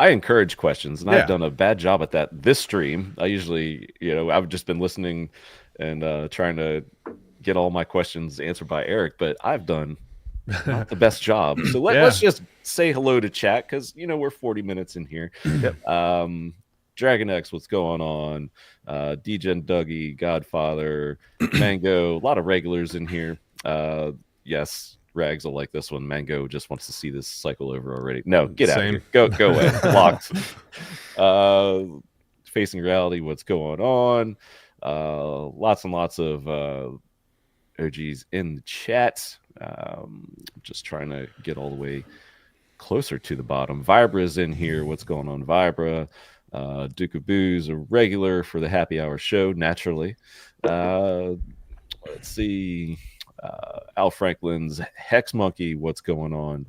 I encourage questions, and I've done a bad job at that this stream. I usually, I've just been listening and trying to get all my questions answered by Erik, but I've done not the best job. So let's just say hello to chat, because we're 40 minutes in here. DragonX, what's going on? DGen Dougie, Godfather, Mango, a lot of regulars in here. Yes, Rags will like this one. Mango just wants to see this cycle over already. No, get out of here. Go away. Blocked. Facing reality, what's going on? Lots and lots of OGs in the chat. Just trying to get all the way closer to the bottom. Vibra's in here. What's going on, Vibra? Duke of Booze, a regular for the happy hour show, naturally. Let's see. Al Franklin's Hex Monkey, what's going on?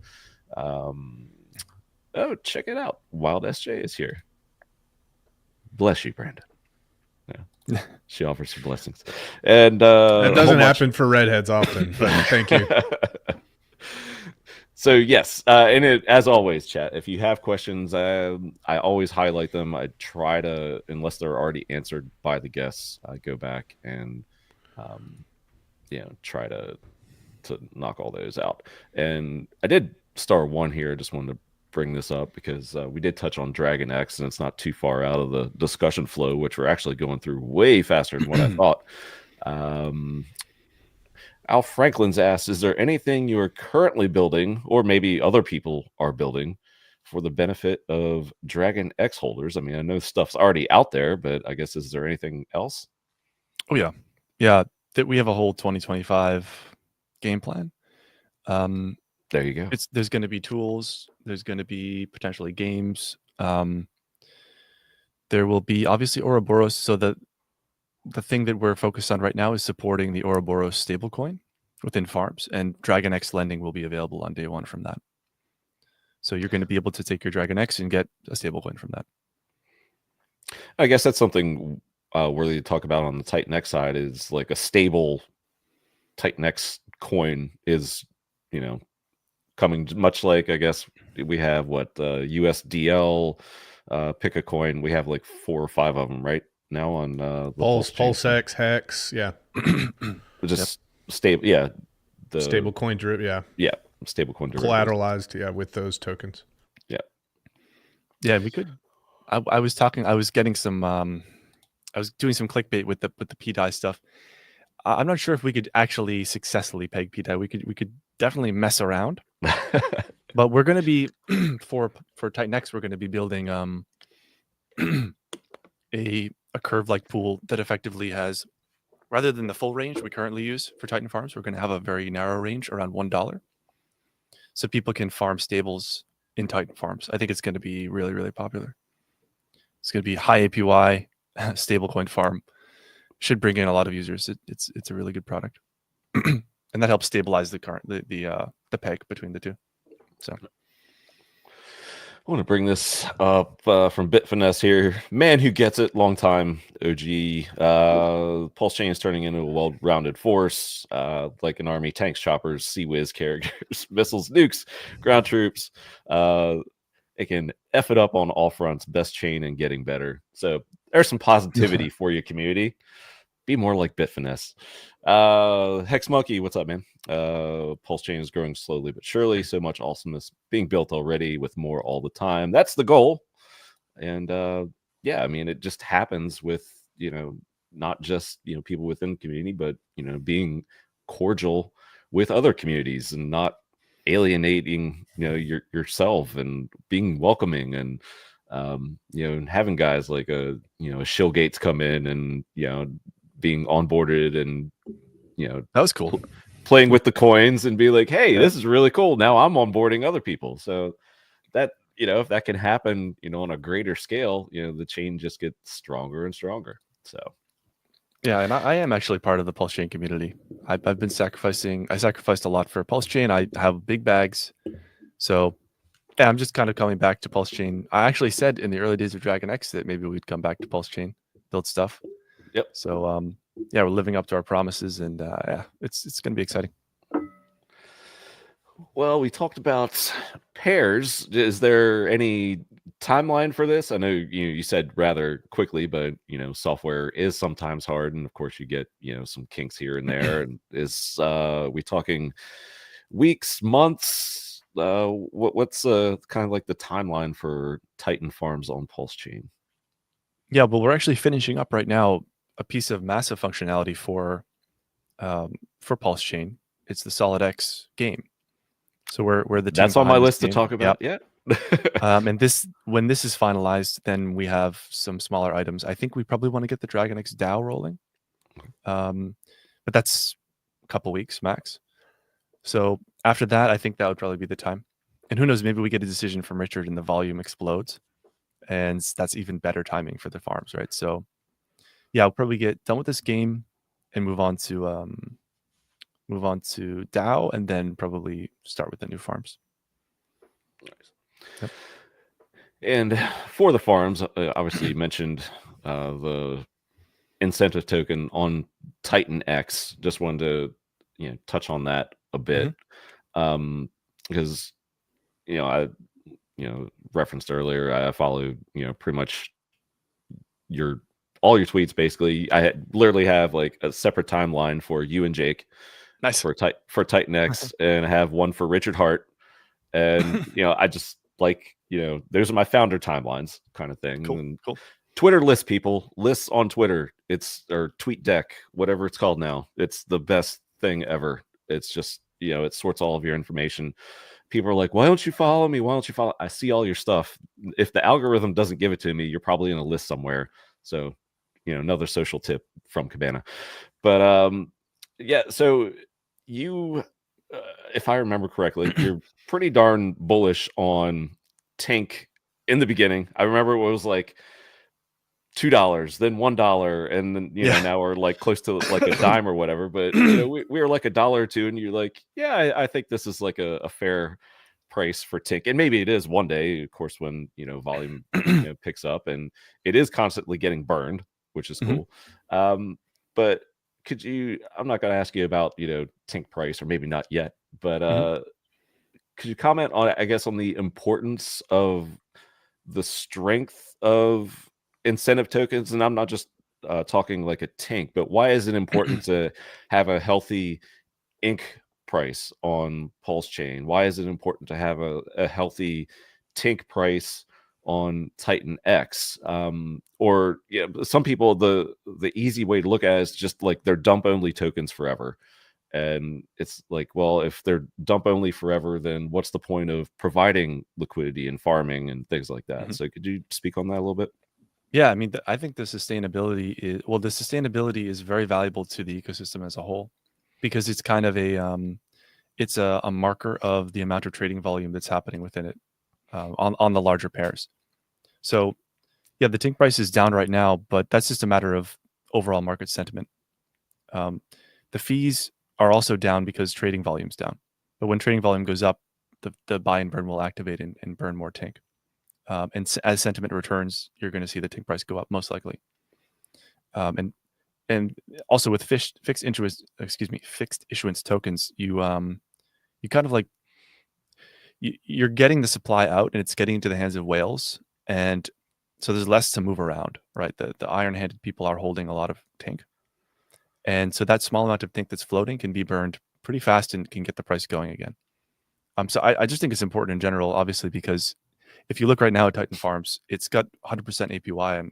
Oh, check it out. Wild SJ is here. Bless you, Brandon. Yeah. She offers her blessings. And that doesn't happen for redheads often, but thank you. So yes, and as always, chat, if you have questions, I always highlight them. I try to, unless they're already answered by the guests, I go back and try to knock all those out. And I did star one here. I just wanted to bring this up because we did touch on DragonX, and it's not too far out of the discussion flow, which we're actually going through way faster than what I thought. Al Franklin's asked, is there anything you are currently building, or maybe other people are building, for the benefit of DragonX holders? I mean, I know stuff's already out there, but I guess, is there anything else? Oh, yeah. Yeah, that we have a whole 2025 game plan. There you go. There's going to be tools. There's going to be potentially games. There will be, obviously, Ouroboros. So the thing that we're focused on right now is supporting the Ouroboros stablecoin within farms, and DragonX lending will be available on day one from that. So you're going to be able to take your DragonX and get a stablecoin from that. I guess that's something worthy to talk about on the TitanX side, is like a stable TitanX coin is, coming, much like, I guess, we have USDL, pick a coin. We have like 4 or 5 of them right now on the PulseX, Hex, just stable, the stable coin drip, stable coin drip, collateralized, with those tokens. We could. I was getting some. I was doing some clickbait with the PDI stuff. I'm not sure if we could actually successfully peg PDI. We could definitely mess around, but we're going to be for TitanX. We're going to be building a curve-like pool that effectively has, rather than the full range we currently use for Titan farms, we're going to have a very narrow range around $1, so people can farm stables in Titan farms. I think it's going to be really, really popular. It's going to be high APY stablecoin farm. Should bring in a lot of users. It's a really good product, and that helps stabilize the peg between the two. So I want to bring this up from Bitfinesse here. Man who gets it, long time OG. PulseChain is turning into a well-rounded force, like an army: tanks, choppers, sea whiz characters, missiles, nukes, ground troops. it can F it up on all fronts, best chain and getting better. So there's some positivity for your community. Be more like Bitfinesse. Hex Monkey, what's up, man? PulseChain is growing slowly but surely. So much awesomeness being built already, with more all the time. That's the goal. And yeah, I mean, it just happens with, not just, people within the community, but, being cordial with other communities and not alienating, yourself, and being welcoming, and and having guys like a Shill Gates come in and being onboarded, and That was cool. playing with the coins and be like, hey, Yeah. this is really cool. Now I'm onboarding other people. So that, if that can happen, on a greater scale, the chain just gets stronger and stronger. So Yeah, and I am actually part of the PulseChain community. I've been sacrificing. I sacrificed a lot for PulseChain. I have big bags, so yeah, I'm just kind of coming back to PulseChain. I actually said in the early days of DragonX that maybe we'd come back to PulseChain, build stuff. Yep. So yeah, we're living up to our promises, and yeah, it's going to be exciting. Well, we talked about pairs. Is there any timeline for this? I know you said rather quickly, but software is sometimes hard, and of course you get some kinks here and there. And is we talking weeks, months? What's kind of like the timeline for Titan farms on PulseChain? Yeah, well, we're actually finishing up right now a piece of massive functionality for PulseChain. It's the SolidX game. So we're the team That's on my behind this list to game. talk about. Yep. Yeah. And when this is finalized, then we have some smaller items. I think we probably want to get the DragonX DAO rolling, but that's a couple weeks max. So after that, I think that would probably be the time. And who knows, maybe we get a decision from Richard and the volume explodes, and that's even better timing for the farms, right? So yeah, I'll probably get done with this game and move on to DAO, and then probably start with the new farms. Nice. Yep. And for the farms, obviously you mentioned the incentive token on Titan X. Just wanted to touch on that a bit, because I referenced earlier, I follow pretty much all your tweets. Basically, I literally have like a separate timeline for you and Jake. Nice. For Titan X, and I have one for Richard Hart. And I just like, those are my founder timelines kind of thing. Cool. And Cool. Twitter lists on Twitter. Or Tweet Deck, whatever it's called now. It's the best thing ever. It's just, it sorts all of your information. People are like, why don't you follow me? Why don't you follow? I see all your stuff. If the algorithm doesn't give it to me, you're probably in a list somewhere. So, another social tip from Cabana. But yeah, so you, if I remember correctly, you're pretty darn bullish on Tink in the beginning. I remember it was like $2, then $1, and then now we're like close to like a dime or whatever. But we were like $1 or $2, and you're like, yeah, I think this is like a fair price for Tink, and maybe it is one day, of course, when volume picks up, and it is constantly getting burned, which is cool. But could you? I'm not going to ask you about Tink price, or maybe not yet, but could you comment on, I guess, on the importance of the strength of incentive tokens? And I'm not just talking like a Tink, but why is it important to have a healthy ink price on PulseChain? Why is it important to have a healthy Tink price on Titan X? Or some people, the easy way to look at it is just like they're dump only tokens forever. And it's like, well, if they're dump only forever, then what's the point of providing liquidity and farming and things like that? So could you speak on that a little bit? Yeah, I mean, I think the sustainability is very valuable to the ecosystem as a whole, because it's kind of a marker of the amount of trading volume that's happening within it, on the larger pairs. So yeah, the Tink price is down right now, but that's just a matter of overall market sentiment. The fees are also down because trading volume's down. But when trading volume goes up, the buy and burn will activate and burn more Tink. And as sentiment returns, you're going to see the Tink price go up most likely. And also with fixed issuance tokens, you kind of like, you're getting the supply out and it's getting into the hands of whales, and so there's less to move around, right? The iron-handed people are holding a lot of Tink, and so that small amount of Tink that's floating can be burned pretty fast and can get the price going again. So I just think it's important in general, obviously, because if you look right now at Titan Farms, it's got 100% APY on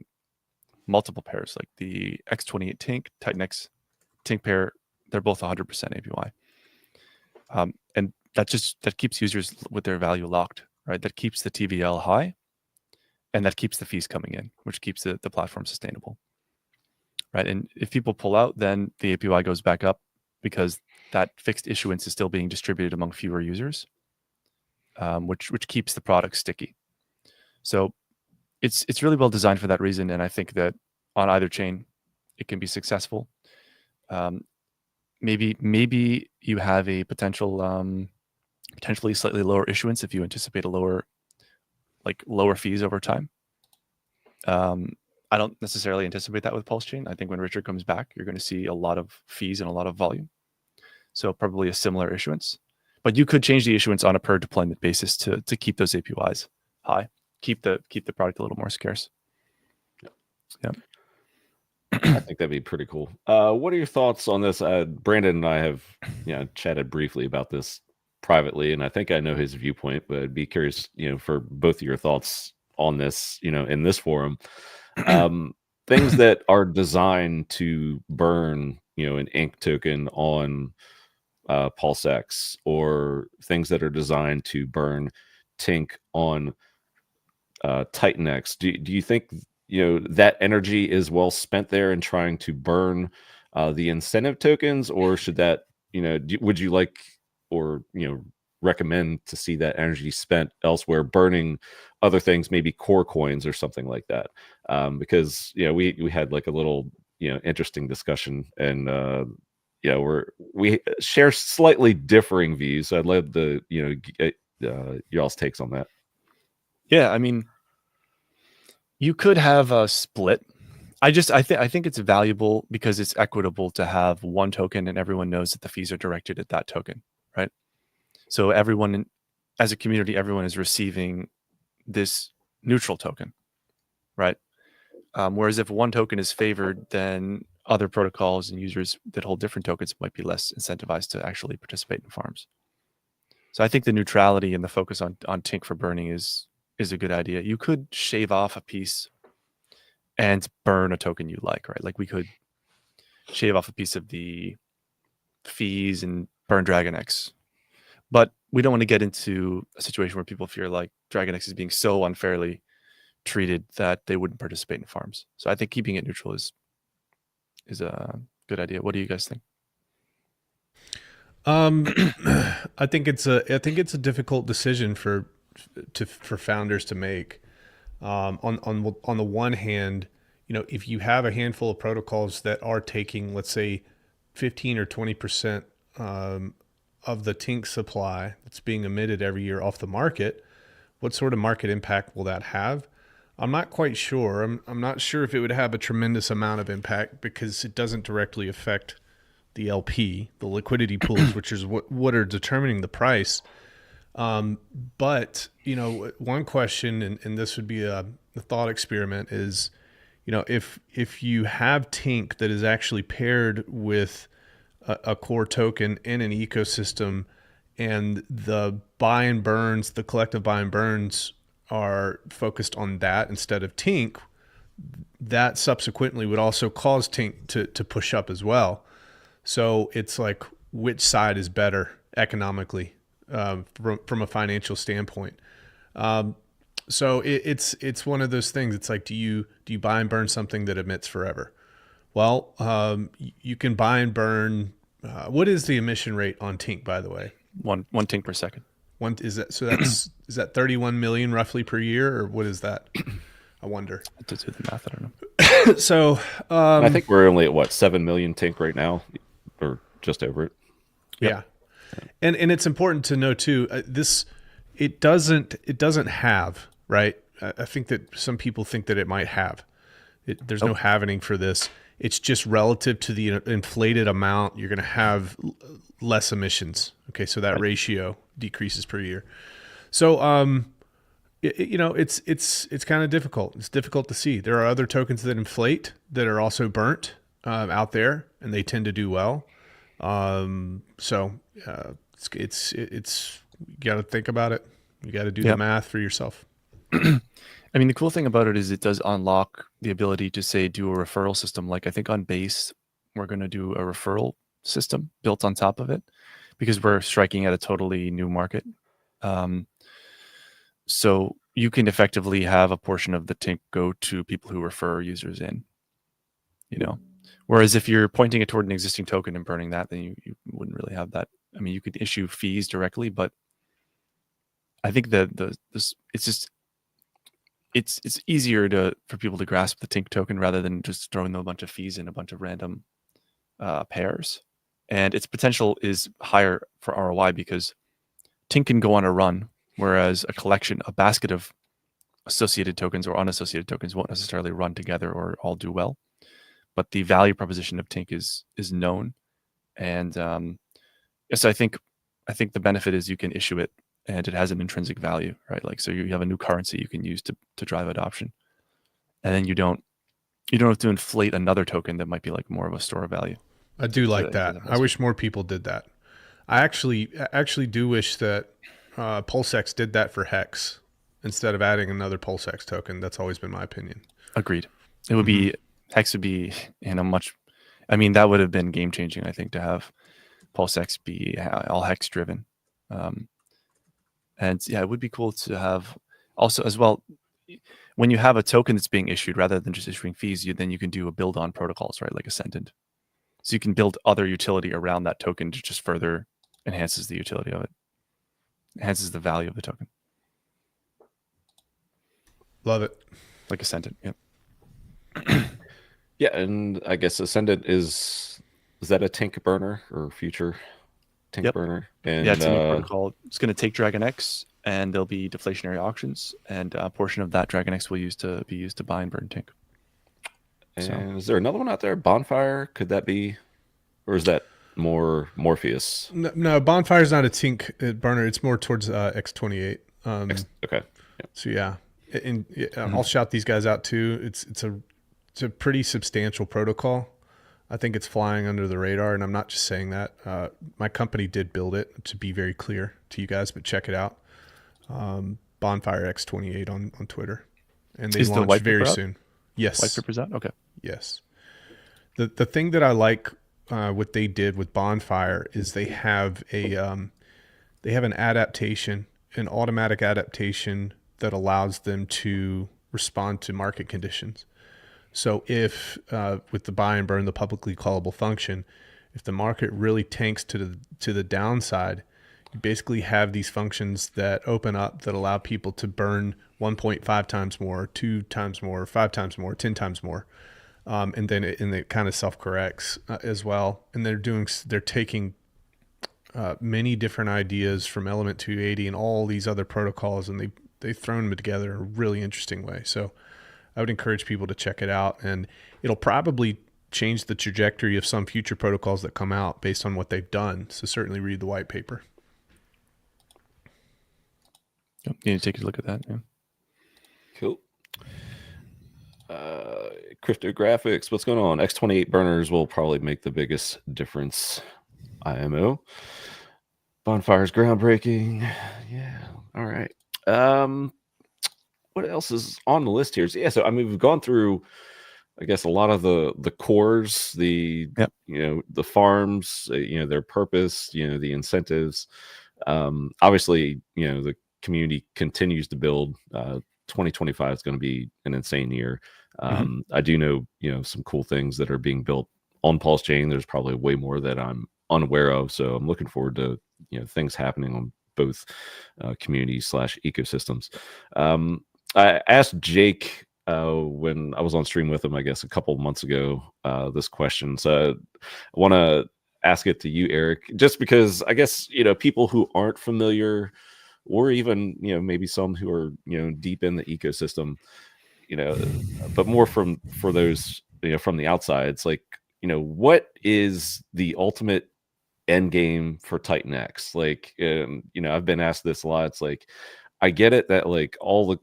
multiple pairs, like the X28 Tink, Titan X Tink pair. They're both 100% APY, and that keeps users with their value locked, right? That keeps the TVL high, and that keeps the fees coming in, which keeps the platform sustainable, right? And if people pull out, then the APY goes back up because that fixed issuance is still being distributed among fewer users, which keeps the product sticky. So it's really well designed for that reason, and I think that on either chain, it can be successful. Maybe you have a potentially slightly lower issuance if you anticipate a lower fees over time. I don't necessarily anticipate that with PulseChain. I think when Richard comes back, you're going to see a lot of fees and a lot of volume. So probably a similar issuance. But you could change the issuance on a per deployment basis to keep those APYs high, keep the product a little more scarce. Yeah. I think that'd be pretty cool. What are your thoughts on this? Brandon and I have chatted briefly about this privately, and I think I know his viewpoint, but I'd be curious, for both of your thoughts on this, in this forum. Things that are designed to burn, an ink token on PulseX, or things that are designed to burn Tink on TitanX. Do you think that energy is well spent there in trying to burn the incentive tokens, or should that would you like or recommend to see that energy spent elsewhere, burning other things, maybe core coins or something like that? Because we had like a little interesting discussion, and we share slightly differing views. So I'd love the y'all's takes on that. Yeah, I mean, you could have a split. I think it's valuable because it's equitable to have one token and everyone knows that the fees are directed at that token, right? So everyone, as a community, everyone is receiving this neutral token, right? Whereas if one token is favored, then other protocols and users that hold different tokens might be less incentivized to actually participate in farms. So I think the neutrality and the focus on Tink for burning is a good idea. You could shave off a piece and burn a token you like, right? Like we could shave off a piece of the fees and burn DragonX. But we don't want to get into a situation where people feel like DragonX is being so unfairly treated that they wouldn't participate in farms. So I think keeping it neutral is a good idea. What do you guys think? I think it's a difficult decision for founders to make. On the one hand, if you have a handful of protocols that are taking, let's say, 15 or 20% of the Tink supply that's being emitted every year off the market, what sort of market impact will that have? I'm not quite sure. I'm not sure if it would have a tremendous amount of impact because it doesn't directly affect the LP, the liquidity pools, which is what are determining the price. But one question, and this would be a thought experiment, is if you have Tink that is actually paired with a core token in an ecosystem, and the buy and burns, the collective buy and burns are focused on that instead of Tink, that subsequently would also cause Tink to push up as well. So it's like, which side is better economically from a financial standpoint? So it's one of those things. It's like, do you buy and burn something that emits forever? Well, you can buy and burn. What is the emission rate on Tink, by the way? One Tink per second. Is that 31 million roughly per year, or what is that? I wonder. To do the math, I don't know. So I think we're only at 7 million Tink right now, or just over it. Yep. Yeah, and it's important to know too. It doesn't have, right. I think that some people think that it might have. There's no halvening for this. It's just relative to the inflated amount. You're going to have less emissions. Okay, so that ratio decreases per year. So, it's kind of difficult. It's difficult to see. There are other tokens that inflate that are also burnt out there, and they tend to do well. It's you got to think about it. You got to do the math for yourself. I mean, the cool thing about it is it does unlock the ability to say do a referral system. Like I think on base, we're going to do a referral system built on top of it because we're striking at a totally new market. So you can effectively have a portion of the Tink go to people who refer users in, you know. Whereas if you're pointing it toward an existing token and burning that, then you wouldn't really have that. I mean, you could issue fees directly, but I think it's easier for people to grasp the Tink token rather than just throwing a bunch of fees in a bunch of random pairs. And its potential is higher for ROI because Tink can go on a run, whereas a basket of associated tokens or unassociated tokens won't necessarily run together or all do well. But the value proposition of Tink is known, and yes, I think the benefit is you can issue it and it has an intrinsic value, right? Like so, you have a new currency you can use to drive adoption, and then you don't have to inflate another token that might be like more of a store of value. I do like that. I wish more people did that. I actually do wish that PulseX did that for Hex instead of adding another PulseX token. That's always been my opinion. Agreed. It would be Hex would be in a much. I mean, that would have been game changing. I think to have PulseX be all Hex driven, and yeah, it would be cool to have also as well. When you have a token that's being issued, rather than just issuing fees, then you can do a build on protocols, right? Like Ascendant. So you can build other utility around that token to just further enhances the utility of it, enhances the value of the token. Love it. Like Ascendant, yeah. Yeah, and I guess Ascendant is that a Tink burner or future Tink burner? And yeah, it's a new protocol. It's going to take DragonX, and there'll be deflationary auctions, and a portion of that DragonX will be used to buy and burn Tink. And is there another one out there? Bonfire? Could that be, or is that more Morpheus? No, Bonfire's not a Tink burner. It's more towards X28. Okay. Yeah. So yeah, and I'll shout these guys out too. It's a pretty substantial protocol. I think it's flying under the radar, and I'm not just saying that. My company did build it, to be very clear to you guys, but check it out. Bonfire X28 on Twitter, and they launch very soon. Yes. White paper's out? Okay. Yes. The thing that I like what they did with Bonfire is they have an adaptation, an automatic adaptation that allows them to respond to market conditions. So if with the buy and burn, the publicly callable function, if the market really tanks to the downside, you basically have these functions that open up that allow people to burn 1.5 times more, 2 times more, 5 times more, 10 times more. And then it kind of self-corrects as well. And they're taking many different ideas from Element 280 and all these other protocols, and they've thrown them together in a really interesting way. So I would encourage people to check it out, and it'll probably change the trajectory of some future protocols that come out based on what they've done. So certainly read the white paper. You need to take a look at that. Yeah. Cool. Cryptographics, what's going on? X28 burners will probably make the biggest difference. IMO. Bonfire's groundbreaking. Yeah. All right. What else is on the list here? Yeah, so I mean, we've gone through, I guess, a lot of the cores, the farms, their purpose, the incentives. Obviously, the community continues to build. 2025 is going to be an insane year. I do know, some cool things that are being built on PulseChain. There's probably way more that I'm unaware of. So I'm looking forward to, things happening on both communities / ecosystems. I asked Jake when I was on stream with him, I guess a couple of months ago, this question. So I want to ask it to you, Erik, just because I guess, people who aren't familiar, or even, maybe some who are, deep in the ecosystem, but more for those, from the outside, it's like, what is the ultimate Endgame for Titan X? Like, I've been asked this a lot. It's like, I get it that like all the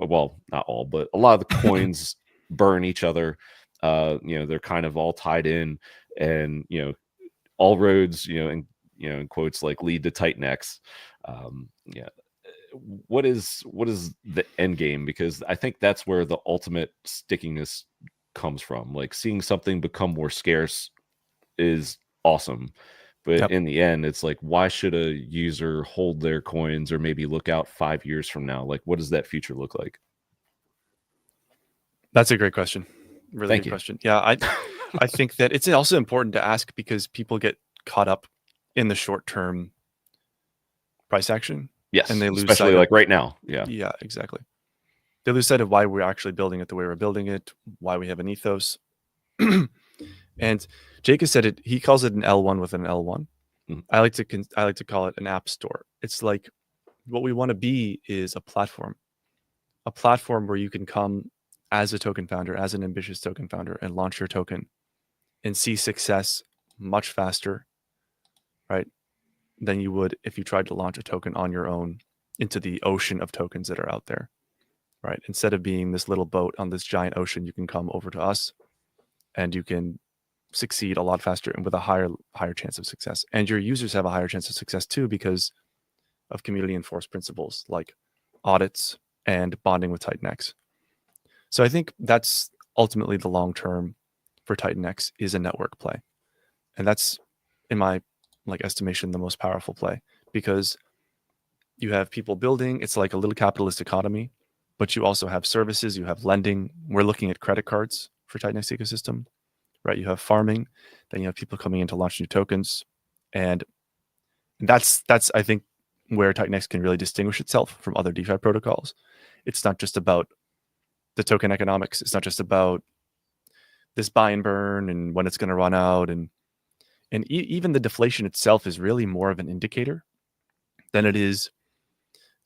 well, not all, but a lot of the coins burn each other. They're kind of all tied in, and all roads, in quotes, like lead to Titan X. Yeah. What is the end game? Because I think that's where the ultimate stickiness comes from. Like seeing something become more scarce is awesome. But Yep. in the end, it's like, why should a user hold their coins or maybe look out 5 years from now? Like, what does that future look like? That's a great question. Really Thank good you. question. Yeah, I think that it's also important to ask because people get caught up in the short-term price action. Yes, And they lose especially sight of, like right now. Yeah. Yeah, exactly. They lose sight of why we're actually building it the way we're building it, why we have an ethos. And Jake has said it. He calls it an L1 with an L1. Mhm. I like to call it an app store. It's like what we want to be is a platform where you can come as a token founder, as an ambitious token founder, and launch your token and see success much faster, right, than you would if you tried to launch a token on your own into the ocean of tokens that are out there, right? Instead of being this little boat on this giant ocean, you can come over to us and you can succeed a lot faster and with a higher chance of success. And your users have a higher chance of success too because of community enforced principles like audits and bonding with Titan X. So I think that's ultimately the long term for Titan X is a network play. And that's, in my estimation, the most powerful play because you have people building. It's like a little capitalist economy, but you also have services, you have lending. We're looking at credit cards for Titan X ecosystem, right? You have farming, then you have people coming in to launch new tokens. And that's I think where Titan X can really distinguish itself from other DeFi protocols. It's not just about the token economics. It's not just about this buy and burn and when it's going to run out. And even the deflation itself is really more of an indicator than it is.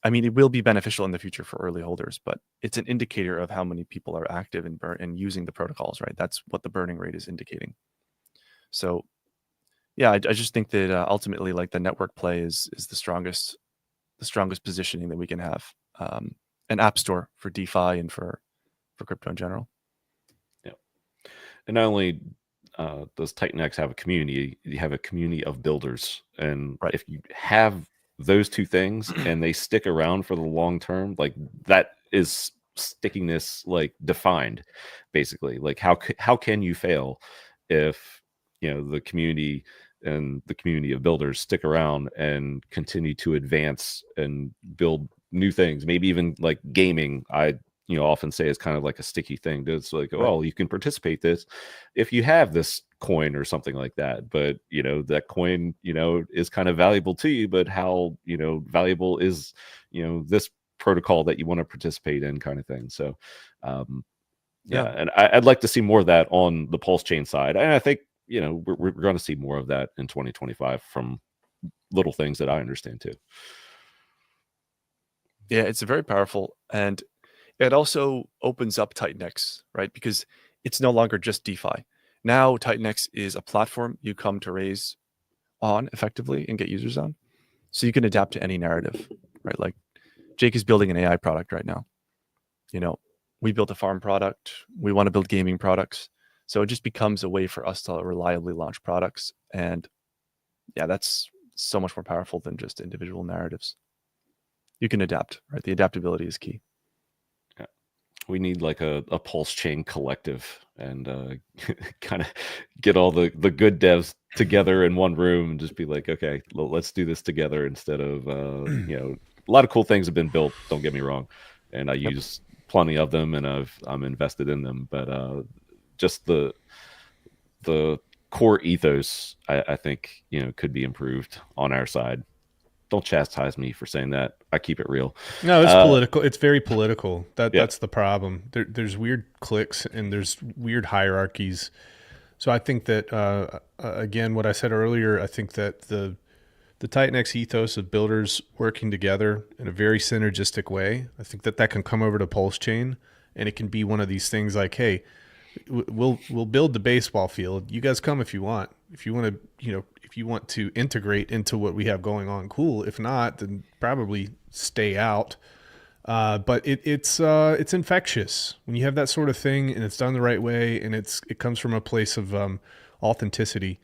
I mean, it will be beneficial in the future for early holders, but it's an indicator of how many people are active and using the protocols, right? That's what the burning rate is indicating. So yeah, I just think that ultimately like the network play is the strongest positioning that we can have. An app store for DeFi and for crypto in general. Yeah. And not only does Titan X have a community, you have a community of builders. And Right. if you have those two things and they stick around for the long term, like that is stickiness, like defined, basically. Like how can you fail if the community and the community of builders stick around and continue to advance and build new things? Maybe even like gaming, I often say is kind of like a sticky thing. It's like, Right. you can participate this if you have this coin or something like that, but that coin is kind of valuable to you, but how valuable is this protocol that you want to participate in, kind of thing. So yeah, and I'd like to see more of that on the PulseChain side, and I think we're going to see more of that in 2025 from little things that I understand too. Yeah, it's very powerful, and it also opens up Titan X, right? Because it's no longer just DeFi. Now Titan X is a platform you come to raise on effectively and get users on. So you can adapt to any narrative, right? Like Jake is building an AI product right now. We built a farm product. We want to build gaming products. So it just becomes a way for us to reliably launch products. And yeah, that's so much more powerful than just individual narratives. You can adapt, right? The adaptability is key. We need like a PulseChain collective and kind of get all the good devs together in one room and just be like, okay, let's do this together instead of a lot of cool things have been built, don't get me wrong, and I use plenty of them and I'm invested in them, but just the core ethos I think could be improved on our side. Don't chastise me for saying that. I keep it real. No, it's political. It's very political. That's the problem. There's weird cliques and there's weird hierarchies. So I think that again, what I said earlier, I think that the Titan X ethos of builders working together in a very synergistic way, I think that can come over to PulseChain, and it can be one of these things like, hey, we'll build the baseball field. You guys come if you want. If you want to, if you want to integrate into what we have going on, cool. If not, then probably stay out. But it's infectious when you have that sort of thing and it's done the right way and it comes from a place of authenticity.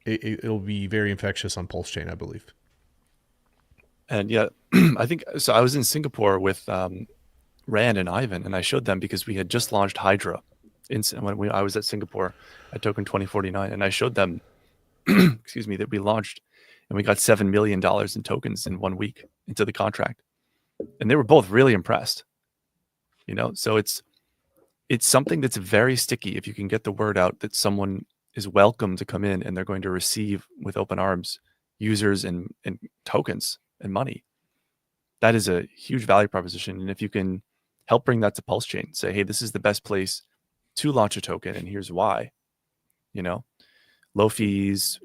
It'll be very infectious on PulseChain, I believe. And yeah, I think so. I was in Singapore with Rand and Ivan, and I showed them because we had just launched Hydra. I was at Singapore at Token 2049, and I showed them, excuse me, that we launched, and we got $7 million in tokens in 1 week into the contract, and they were both really impressed. So it's something that's very sticky. If you can get the word out that someone is welcome to come in and they're going to receive with open arms users and tokens and money, that is a huge value proposition. And if you can help bring that to PulseChain, say, hey, this is the best place to launch a token, and here's why. Low fees,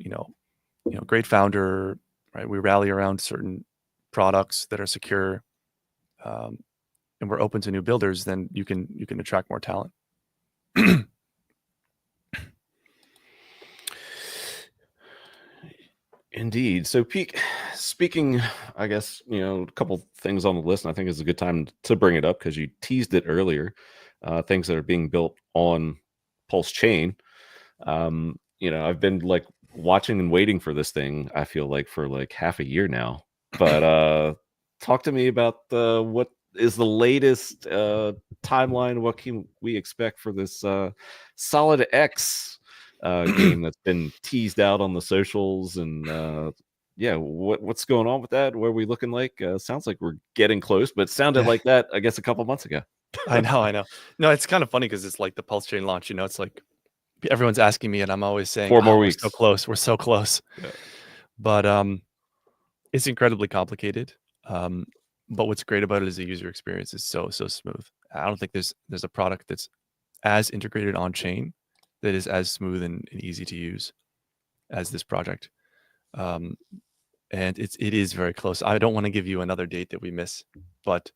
great founder, right? We rally around certain products that are secure, and we're open to new builders. Then you can attract more talent. Indeed. So, speaking, I guess, a couple things on the list, and I think it's a good time to bring it up because you teased it earlier. Things that are being built on PulseChain. I've been like watching and waiting for this thing, I feel like, for like half a year now. But talk to me about what is the latest timeline? What can we expect for this Solid X game that's been teased out on the socials? And what's going on with that? What are we looking like? Sounds like we're getting close, but it sounded like that, I guess, a couple months ago. I know. No, it's kind of funny because it's like the PulseChain launch. It's like everyone's asking me, and I'm always saying, 4 more weeks. We're so close. We're so close. Yeah. But it's incredibly complicated. But what's great about it is the user experience is so smooth. I don't think there's a product that's as integrated on chain that is as smooth and easy to use as this project. And it is very close. I don't want to give you another date that we miss, but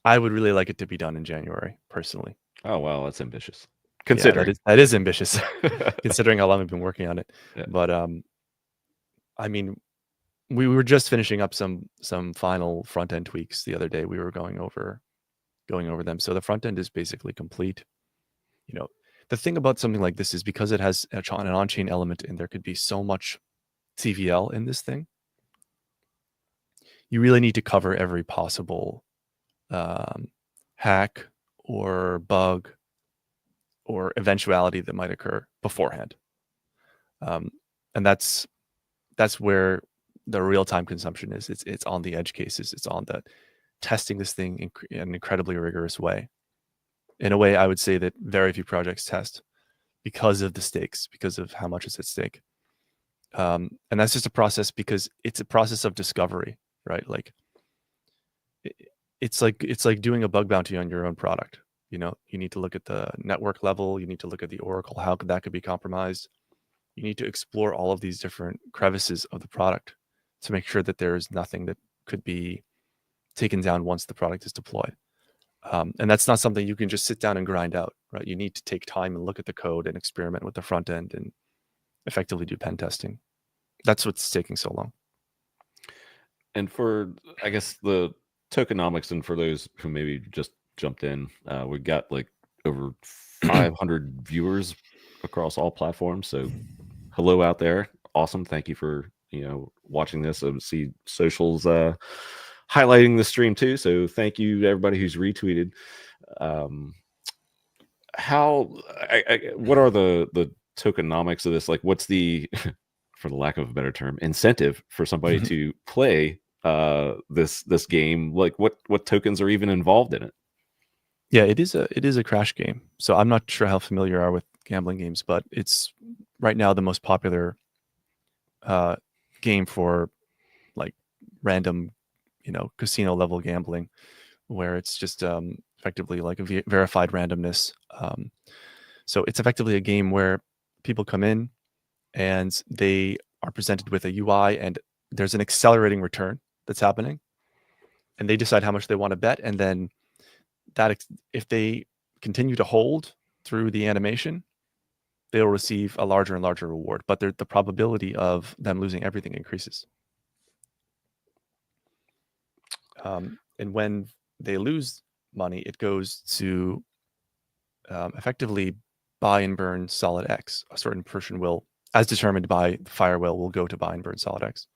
I would really like it to be done in January, personally. Oh, wow, that's ambitious. Considering. Yeah, that is ambitious, considering how long we've been working on it. Yeah. But I mean, we were just finishing up some final front end tweaks the other day. We were going over them. So the front end is basically complete. The thing about something like this is because it has an on-chain element and there could be so much TVL in this thing, you really need to cover every possible hack or bug or eventuality that might occur beforehand. And that's where the real-time consumption is. It's on the edge cases. It's on the testing this thing in an incredibly rigorous way. In a way, I would say that very few projects test because of the stakes, because of how much is at stake. And that's just a process because it's a process of discovery, right? Like it's like doing a bug bounty on your own product. You need to look at the network level. You need to look at the Oracle, how that could be compromised. You need to explore all of these different crevices of the product to make sure that there is nothing that could be taken down once the product is deployed. And that's not something you can just sit down and grind out, right? You need to take time and look at the code and experiment with the front end and effectively do pen testing. That's what's taking so long. And for, I guess, the tokenomics, and for those who maybe just jumped in, we got like over 500 viewers across all platforms. So hello out there. Awesome. Thank you for, watching this. I see socials highlighting the stream too. So thank you to everybody who's retweeted. What are the tokenomics of this? Like, what's the, for the lack of a better term, incentive for somebody to play this game? Like, what tokens are even involved in it? Yeah, it is a crash game. So I'm not sure how familiar you are with gambling games, but it's right now the most popular game for like random, casino level gambling, where it's just effectively like a verified randomness. So it's effectively a game where people come in and they are presented with a UI and there's an accelerating return that's happening, and they decide how much they want to bet, and then that if they continue to hold through the animation, they'll receive a larger and larger reward, but the probability of them losing everything increases. And when they lose money, it goes to effectively buy and burn solid X. A certain portion will, as determined by the fire will go to buy and burn solid X.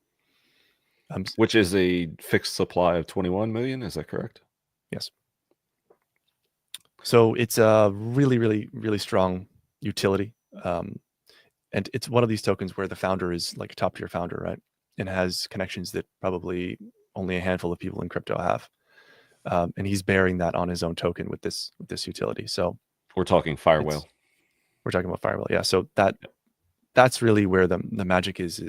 Which is a fixed supply of 21 million. Is that correct? Yes. So it's a really, really, really strong utility. And it's one of these tokens where the founder is like a top tier founder, right? And has connections that probably only a handful of people in crypto have. And he's bearing that on his own token with this utility. So we're talking Firewhale. We're talking about Firewhale. Yeah. So that's really where the magic is.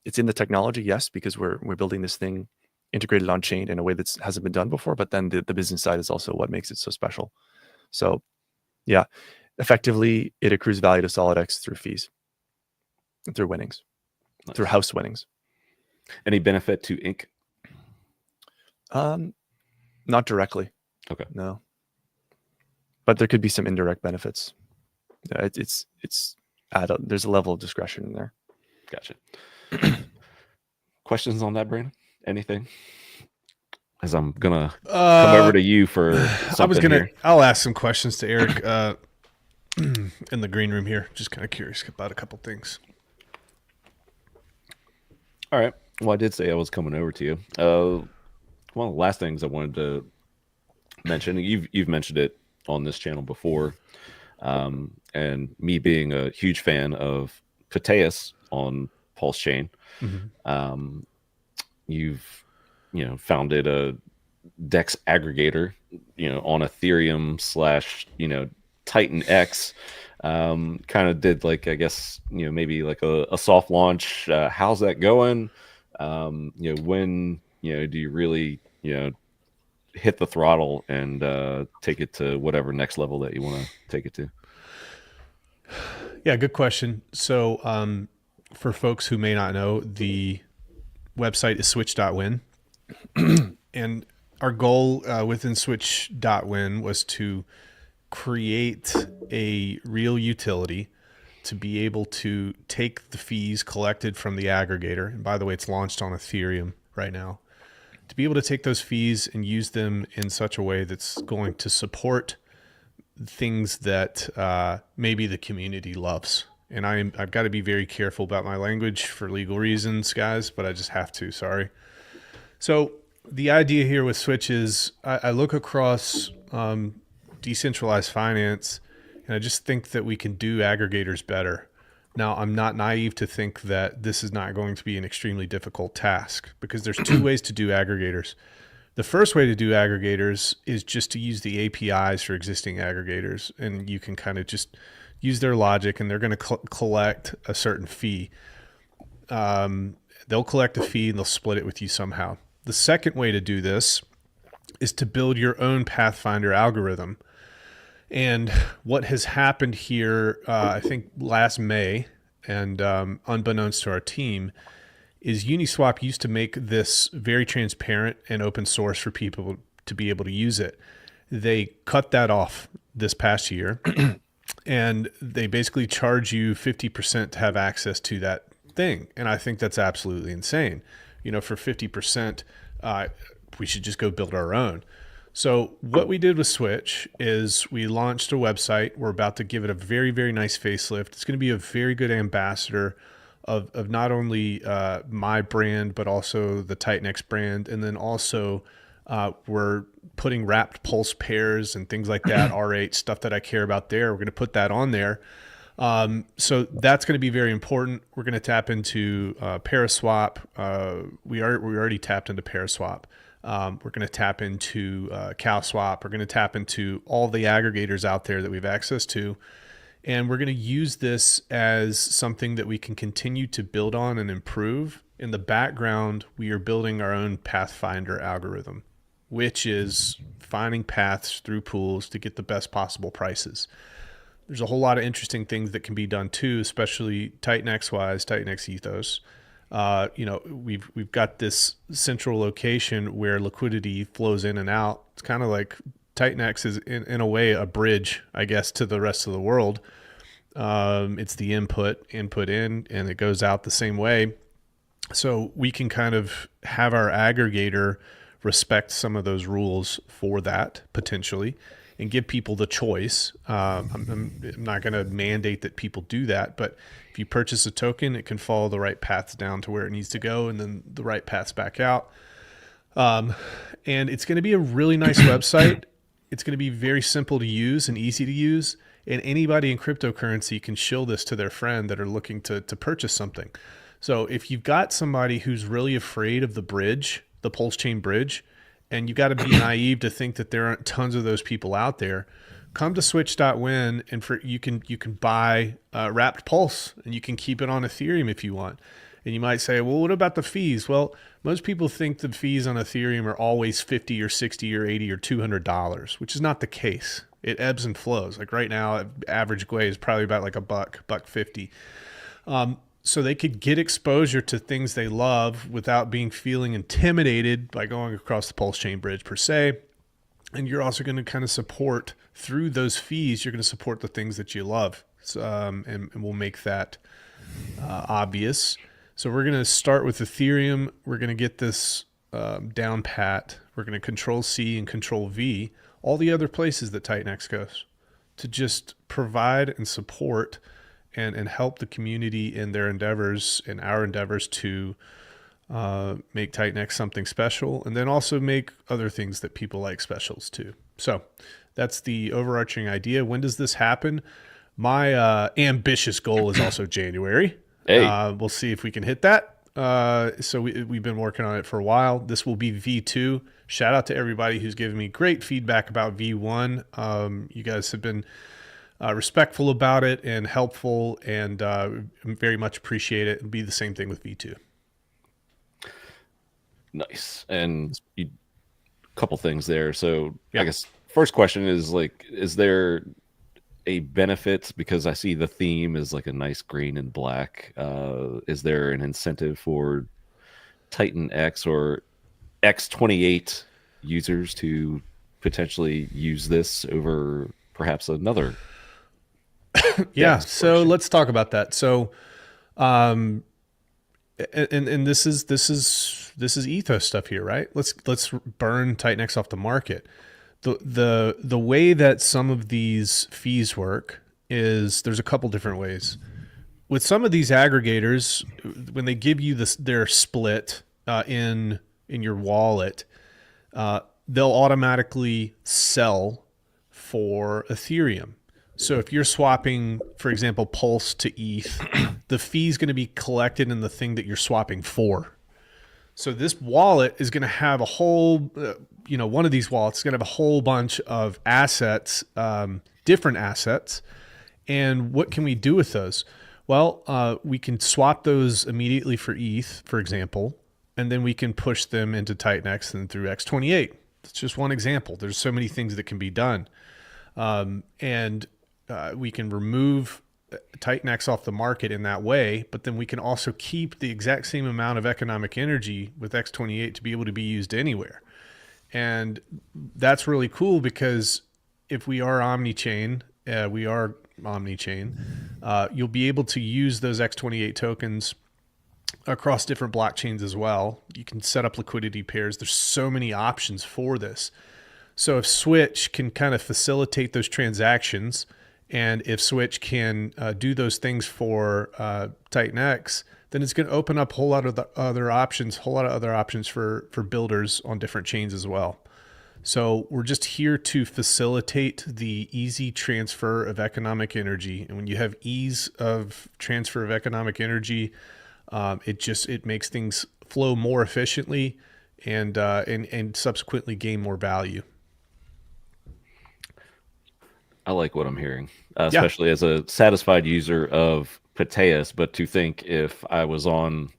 It's in the technology, yes, because we're building this thing integrated on chain in a way that hasn't been done before. But then the business side is also what makes it so special. So yeah, effectively it accrues value to SolidX through fees, through winnings, nice. Through house winnings. Any benefit to Inc? Not directly. Okay. No. But there could be some indirect benefits. It's there's a level of discretion in there. Gotcha. Questions on that, Brandon? Anything? As I'm gonna come over to you for something. I'll ask some questions to Erik in the green room here. Just kind of curious about a couple things. All right. Well, I did say I was coming over to you. One of the last things I wanted to mention, you've mentioned it on this channel before, and me being a huge fan of Proteus on PulseChain, you've founded a DEX aggregator, on Ethereum / Titan X. Kind of did like, I guess, maybe like a soft launch. How's that going? When do you really hit the throttle and take it to whatever next level that you want to take it to? Yeah, good question. So for folks who may not know, the website is switch.win. And our goal within switch.win was to create a real utility to be able to take the fees collected from the aggregator. And by the way, it's launched on Ethereum right now. To be able to take those fees and use them in such a way that's going to support things that maybe the community loves. And I've got to be very careful about my language for legal reasons, guys, but I just have to, sorry. So the idea here with Switch is I look across decentralized finance, and I just think that we can do aggregators better. Now, I'm not naive to think that this is not going to be an extremely difficult task, because there's two ways to do aggregators. The first way to do aggregators is just to use the APIs for existing aggregators, and you can kind of just use their logic, and they're going to collect a certain fee. They'll collect a fee and they'll split it with you somehow. The second way to do this is to build your own Pathfinder algorithm. And what has happened here, I think last May, and unbeknownst to our team, is Uniswap used to make this very transparent and open source for people to be able to use it. They cut that off this past year, and they basically charge you 50% to have access to that thing. And I think that's absolutely insane. For 50%, we should just go build our own. So what we did with Switch is we launched a website. We're about to give it a very, very nice facelift. It's going to be a very good ambassador of not only my brand, but also the TitanX brand. And then also we're putting wrapped pulse pairs and things like that, R8, stuff that I care about there. We're going to put that on there. So that's going to be very important. We're going to tap into Paraswap. We already tapped into Paraswap. We're going to tap into CalSwap. We're going to tap into all the aggregators out there that we have access to. And we're going to use this as something that we can continue to build on and improve. In the background, we are building our own Pathfinder algorithm, which is finding paths through pools to get the best possible prices. There's a whole lot of interesting things that can be done too, especially TitanX-wise, TitanX ethos. We've got this central location where liquidity flows in and out. It's kind of like TitanX is in a way a bridge, I guess, to the rest of the world. It's the input in, and it goes out the same way. So we can kind of have our aggregator respect some of those rules for that potentially, and give people the choice. I'm not going to mandate that people do that, but if you purchase a token, it can follow the right paths down to where it needs to go, and then the right paths back out. And it's going to be a really nice website. It's going to be very simple to use and easy to use. And anybody in cryptocurrency can shill this to their friend that are looking to purchase something. So if you've got somebody who's really afraid of the bridge, the PulseChain bridge, and you've got to be naive to think that there aren't tons of those people out there, come to switch.win, and you can buy wrapped Pulse, and you can keep it on Ethereum if you want. And you might say, well, what about the fees? Well, most people think the fees on Ethereum are always 50 or 60 or 80 or $200, which is not the case. It ebbs and flows. Like right now, average Gwei is probably about like $1.50. So they could get exposure to things they love without feeling intimidated by going across the PulseChain bridge per se. And you're also going to kind of support through those fees. You're going to support the things that you love, and we'll make that obvious. So we're going to start with Ethereum. We're going to get this down pat. We're going to Control C and Control V all the other places that TitanX goes, to just provide and support and help the community in their endeavors and our endeavors to make TitanX something special, and then also make other things that people like specials too. So that's the overarching idea. When does this happen? My ambitious goal is also January. Hey. We'll see if we can hit that. So we've been working on it for a while. This will be V2. Shout out to everybody who's given me great feedback about V1. You guys have been respectful about it and helpful, and very much appreciate it. It'll be the same thing with V2. Nice. And a couple things there. So yeah. I guess first question is like, is there a benefit, because I see the theme is like a nice green and black? Is there an incentive for TitanX or X28 users to potentially use this over perhaps another? Yeah. So let's talk about that. So, and this is ethos stuff here, right? Let's burn TitanX off the market. The way that some of these fees work is there's a couple different ways. With some of these aggregators, when they give you their split in your wallet, they'll automatically sell for Ethereum. So if you're swapping, for example, Pulse to ETH, the fee is going to be collected in the thing that you're swapping for. So this wallet is going to have a whole, one of these wallets is going to have a whole bunch of assets, different assets. And what can we do with those? Well, we can swap those immediately for ETH, for example, and then we can push them into TitanX and through X28. That's just one example. There's so many things that can be done. And we can remove TitanX off the market in that way, but then we can also keep the exact same amount of economic energy with X28 to be able to be used anywhere. And that's really cool, because if we are Omni-chain, you'll be able to use those X28 tokens across different blockchains as well. You can set up liquidity pairs. There's so many options for this. So if Switch can kind of facilitate those transactions, and if Switch can do those things for TitanX, then it's going to open up a whole lot of other options for builders on different chains as well. So we're just here to facilitate the easy transfer of economic energy. And when you have ease of transfer of economic energy, it makes things flow more efficiently and subsequently gain more value. I like what I'm hearing, especially as a satisfied user of Proteus. But to think if I was on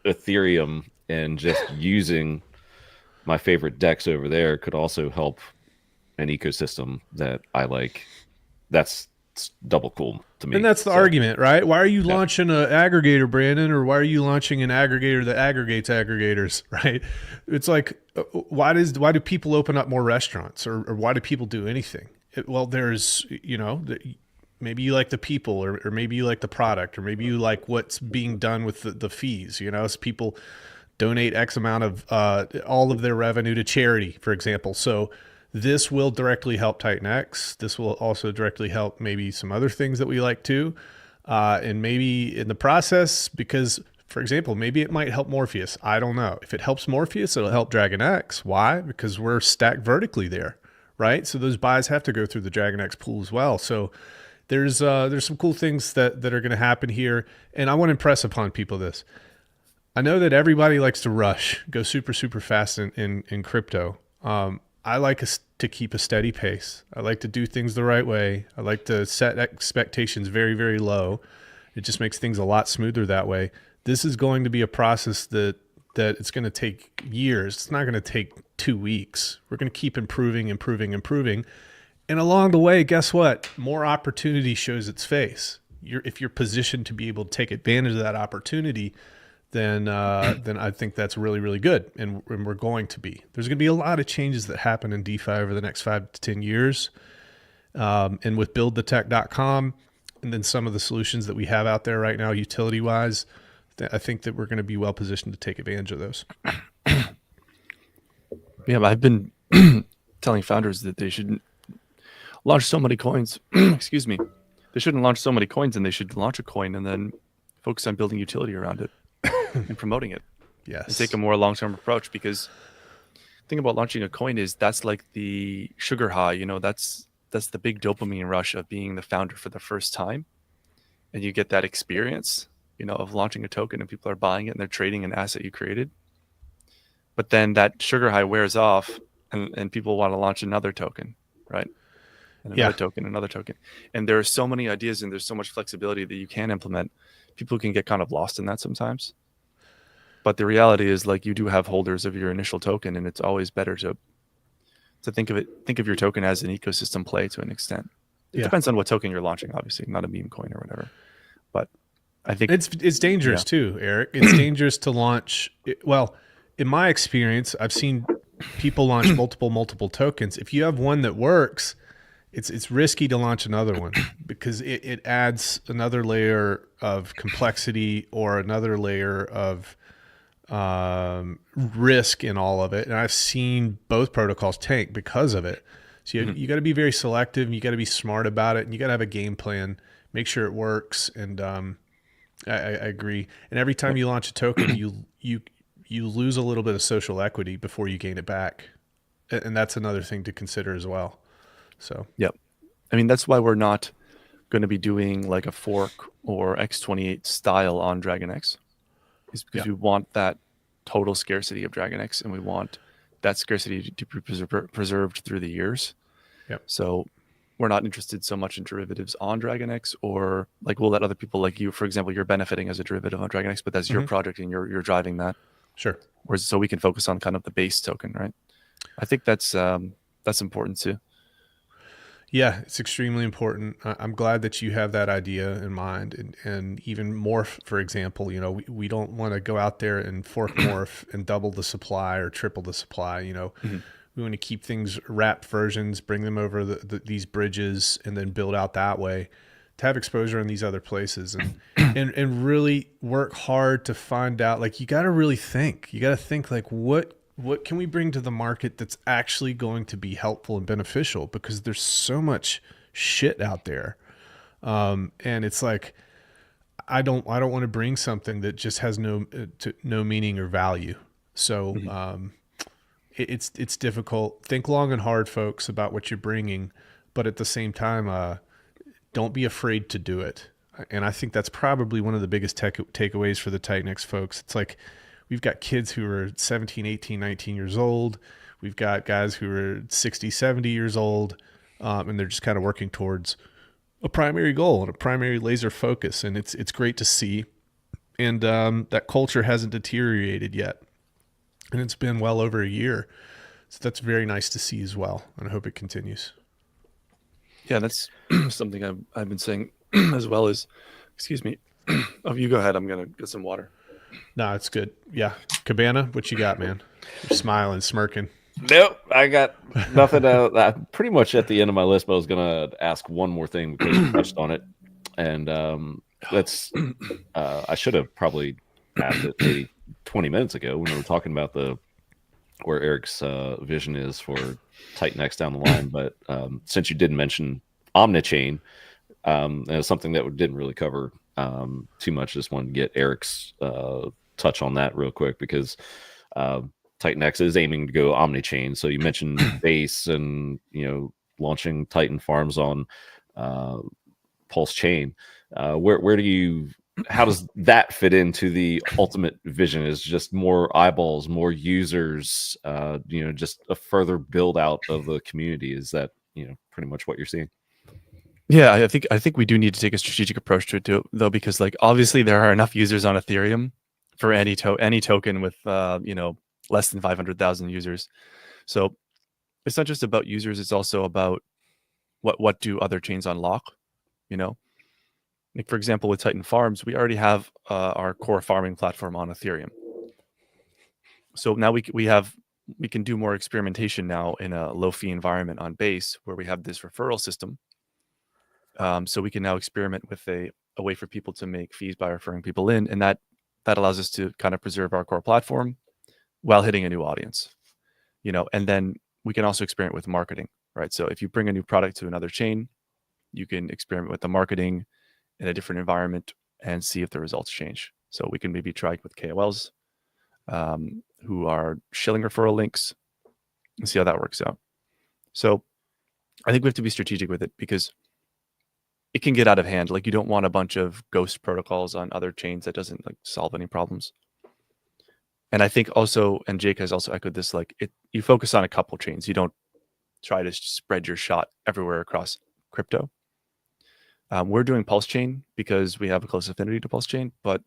Ethereum and just using my favorite DEX over there could also help an ecosystem that I like, that's double cool to me. And that's the argument, right? Why are you launching an aggregator, Brandon? Or why are you launching an aggregator that aggregates aggregators, right? It's like, why do people open up more restaurants, or why do people do anything? Well, there's, maybe you like the people, or maybe you like the product, or maybe you like what's being done with the fees. You know, as people donate X amount of all of their revenue to charity, for example. So this will directly help TitanX. This will also directly help maybe some other things that we like too. And maybe in the process, because, for example, maybe it might help Morpheus. I don't know. If it helps Morpheus, it'll help DragonX. Why? Because we're stacked vertically there, right? So those buys have to go through the DragonX pool as well. So there's some cool things that are going to happen here. And I want to impress upon people this. I know that everybody likes to rush, go super, super fast in crypto. I like to keep a steady pace. I like to do things the right way. I like to set expectations very, very low. It just makes things a lot smoother that way. This is going to be a process that it's going to take years. It's not going to take 2 weeks. We're going to keep improving. And along the way, guess what? More opportunity shows its face. If you're positioned to be able to take advantage of that opportunity, then I think that's really, really good. And we're going to be. There's going to be a lot of changes that happen in DeFi over the next 5 to 10 years. And with buildthetech.com and then some of the solutions that we have out there right now, utility-wise, I think that we're going to be well positioned to take advantage of those. Yeah, I've been telling founders that they shouldn't launch so many coins. Excuse me. They shouldn't launch so many coins, and they should launch a coin and then focus on building utility around it and promoting it. Yes. And take a more long-term approach, because the thing about launching a coin is that's like the sugar high, you know, that's the big dopamine rush of being the founder for the first time. And you get that experience, you know, of launching a token and people are buying it and they're trading an asset you created. But then that sugar high wears off and people want to launch another token, right? And another token. And there are so many ideas and there's so much flexibility that you can implement. People can get kind of lost in that sometimes. But the reality is, like, you do have holders of your initial token, and it's always better to think of your token as an ecosystem play to an extent. It depends on what token you're launching, obviously, not a meme coin or whatever. But I think it's dangerous too, Eric. It's dangerous to launch. Well, in my experience, I've seen people launch multiple tokens. If you have one that works, it's risky to launch another one because it adds another layer of complexity or another layer of risk in all of it. And I've seen both protocols tank because of it. So you got to be very selective, and you got to be smart about it, and you got to have a game plan, make sure it works. And I agree. And every time you launch a token, you lose a little bit of social equity before you gain it back. And that's another thing to consider as well. So, yep. I mean, that's why we're not going to be doing like a fork or X28 style on DragonX, is because we want that total scarcity of DragonX, and we want that scarcity to be preserved through the years. Yep. So we're not interested so much in derivatives on DragonX, or like we'll let other people, like you, for example, you're benefiting as a derivative on DragonX, but that's your project and you're driving that. Sure. Whereas, so we can focus on kind of the base token, right? I think that's important too. Yeah, it's extremely important. I'm glad that you have that idea in mind, and even morph, for example. You know, we don't want to go out there and fork morph and double the supply or triple the supply. You know, we want to keep things wrapped versions, bring them over these bridges, and then build out that way to have exposure in these other places, and really work hard to find out. Like, you got to really think. You got to think like, what can we bring to the market that's actually going to be helpful and beneficial? Because there's so much shit out there. And it's like, I don't want to bring something that just has no meaning or value. So, it's difficult. Think long and hard, folks, about what you're bringing, but at the same time, don't be afraid to do it. And I think that's probably one of the biggest takeaways for the TitanX folks. It's like, we've got kids who are 17, 18, 19 years old. We've got guys who are 60, 70 years old, and they're just kind of working towards a primary goal and a primary laser focus. And it's great to see. And that culture hasn't deteriorated yet. And it's been well over a year. So that's very nice to see as well. And I hope it continues. Yeah, that's something I've been saying as well as, excuse me. Oh, you go ahead. I'm going to get some water. No, it's good. Yeah. Cabana, what you got, man? You're smiling, smirking. Nope, I got nothing. Pretty much at the end of my list, but I was gonna ask one more thing because you touched on it, and that's I should have probably asked it maybe 20 minutes ago when we were talking about where Eric's vision is for Titan X down the line. But since you did mention Omni-chain, and it's something that we didn't really cover too much. Just wanted to get Eric's touch on that real quick because Titan X is aiming to go Omni-chain. So you mentioned base and launching Titan farms on PulseChain. Where do you? How does that fit into the ultimate vision? Is just more eyeballs, more users, just a further build out of the community? Is that pretty much what you're seeing? Yeah, I think we do need to take a strategic approach to it though, because like obviously there are enough users on Ethereum for any token with less than 500,000 users. So it's not just about users; it's also about what do other chains unlock. Like for example, with Titan Farms, we already have our core farming platform on Ethereum. So now we can do more experimentation now in a low fee environment on Base where we have this referral system. So we can now experiment with a way for people to make fees by referring people in, and that allows us to kind of preserve our core platform while hitting a new audience. And then we can also experiment with marketing, right? So if you bring a new product to another chain, you can experiment with the marketing in a different environment and see if the results change. So we can maybe try with KOLs who are shilling referral links and see how that works out. So I think we have to be strategic with it because it can get out of hand. Like you don't want a bunch of ghost protocols on other chains that doesn't like solve any problems. And I think also, and Jake has also echoed this, like you focus on a couple chains. You don't try to spread your shot everywhere across crypto. We're doing PulseChain because we have a close affinity to PulseChain, but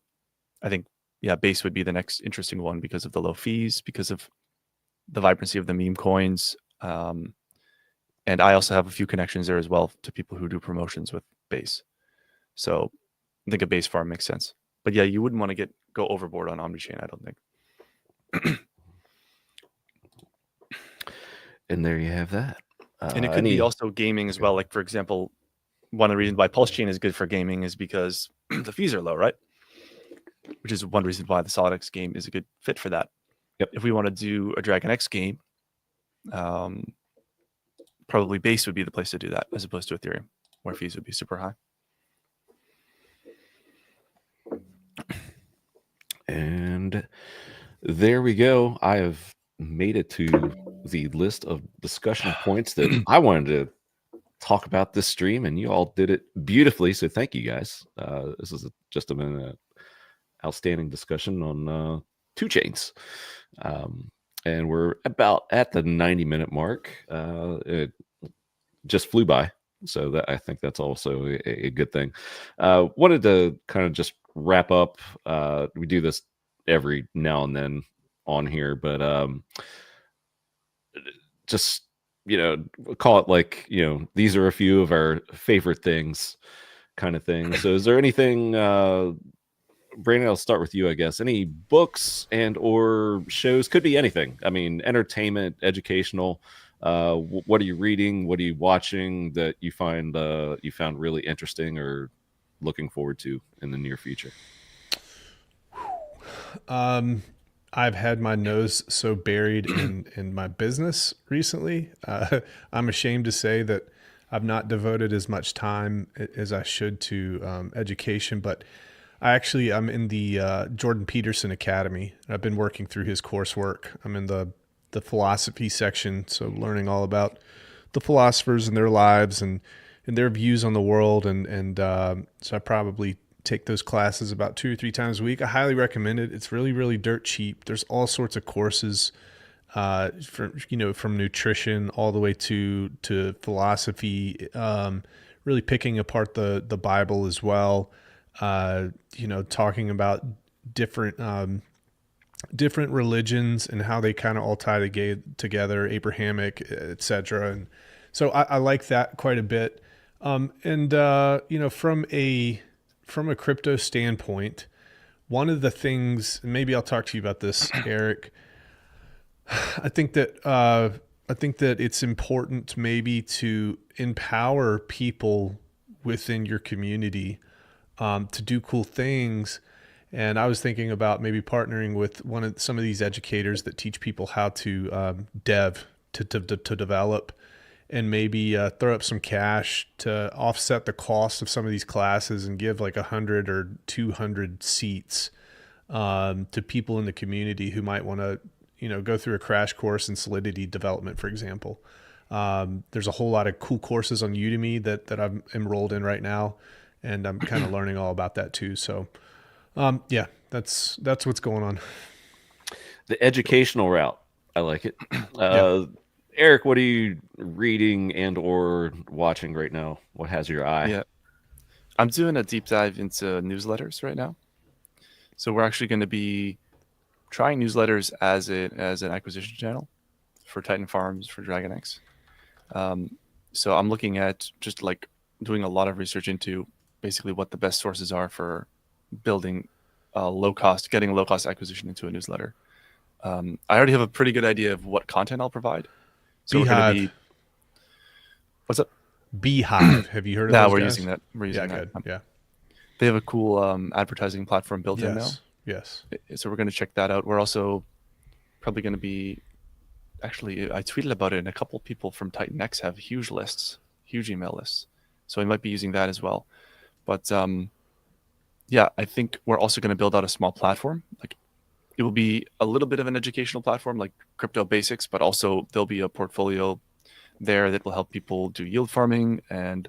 I think, Base would be the next interesting one because of the low fees, because of the vibrancy of the meme coins. And I also have a few connections there as well to people who do promotions with Base. So I think a Base farm makes sense. But yeah, you wouldn't want to go overboard on Omni-chain, I don't think. And there you have that. And it could be also gaming as well. Like, for example, one of the reasons why PulseChain is good for gaming is because the fees are low, right? Which is one reason why the SolidX game is a good fit for that. Yep. If we want to do a DragonX game, probably Base would be the place to do that as opposed to Ethereum, where fees would be super high. And there we go. I have made it to the list of discussion points that I wanted to talk about this stream, and you all did it beautifully. So thank you guys. This is just an outstanding discussion on two chains. And we're about at the 90-minute mark. It just flew by. So I think that's also a good thing. Wanted to kind of just wrap up. We do this every now and then on here, but just call it like these are a few of our favorite things, kind of thing. So is there anything, Brandon? I'll start with you, I guess. Any books and or shows, could be anything. I mean, entertainment, educational. What are you reading? What are you watching that you found really interesting or looking forward to in the near future? I've had my nose so buried in my business recently. I'm ashamed to say that I've not devoted as much time as I should to education, but I'm in the Jordan Peterson Academy. I've been working through his coursework. I'm in the philosophy section, so learning all about the philosophers and their lives and their views on the world. And so I probably take those classes about 2 or 3 times a week. I highly recommend it. It's really, really dirt cheap. There's all sorts of courses from nutrition all the way to philosophy, really picking apart the Bible as well. Talking about different religions and how they kind of all tie together, Abrahamic, etc. And so I like that quite a bit. From a crypto standpoint, one of the things, maybe I'll talk to you about this, Erik. I think that it's important maybe to empower people within your community to do cool things. And I was thinking about maybe partnering with some of these educators that teach people how to to develop, and maybe throw up some cash to offset the cost of some of these classes and give like 100 or 200 seats to people in the community who might want to, go through a crash course in Solidity development, for example. There's a whole lot of cool courses on Udemy that I'm enrolled in right now, and I'm kind of learning all about that too. So, yeah, that's what's going on. The educational route, I like it. Erik, what are you reading and or watching right now? What has your eye? Yeah, I'm doing a deep dive into newsletters right now. So we're actually going to be trying newsletters as an acquisition channel for Titan Farms for DragonX. So I'm looking at just like doing a lot of research into basically what the best sources are for building getting low cost acquisition into a newsletter. I already have a pretty good idea of what content I'll provide. So Beehive. we're going to be, what's up? Beehive. Have you heard of those we're guys? using that. We're using that. Good. Yeah. They have a cool advertising platform built in now. Yes. So we're going to check that out. We're also probably going to be, actually, I tweeted about it, and a couple of people from TitanX have huge email lists. So we might be using that as well. But yeah, I think we're also going to build out a small platform. Like, it will be a little bit of an educational platform, like crypto basics, but also there'll be a portfolio there that will help people do yield farming and,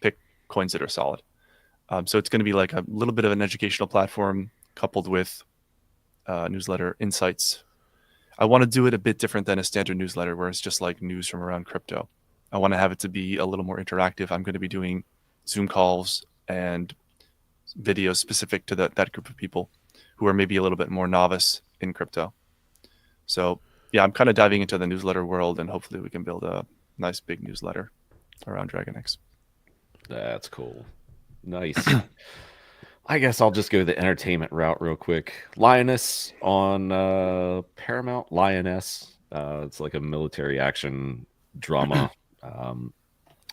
pick coins that are solid. So it's going to be like a little bit of an educational platform coupled with newsletter insights. I want to do it a bit different than a standard newsletter where it's just like news from around crypto. I want to have it to be a little more interactive. I'm going to be doing Zoom calls and videos specific to that group of people who are maybe a little bit more novice in crypto. So yeah, I'm kind of diving into the newsletter world, and hopefully we can build a nice big newsletter around DragonX. That's cool. Nice. I guess I'll just go the entertainment route real quick. Lioness on Paramount. Lioness. It's like a military action drama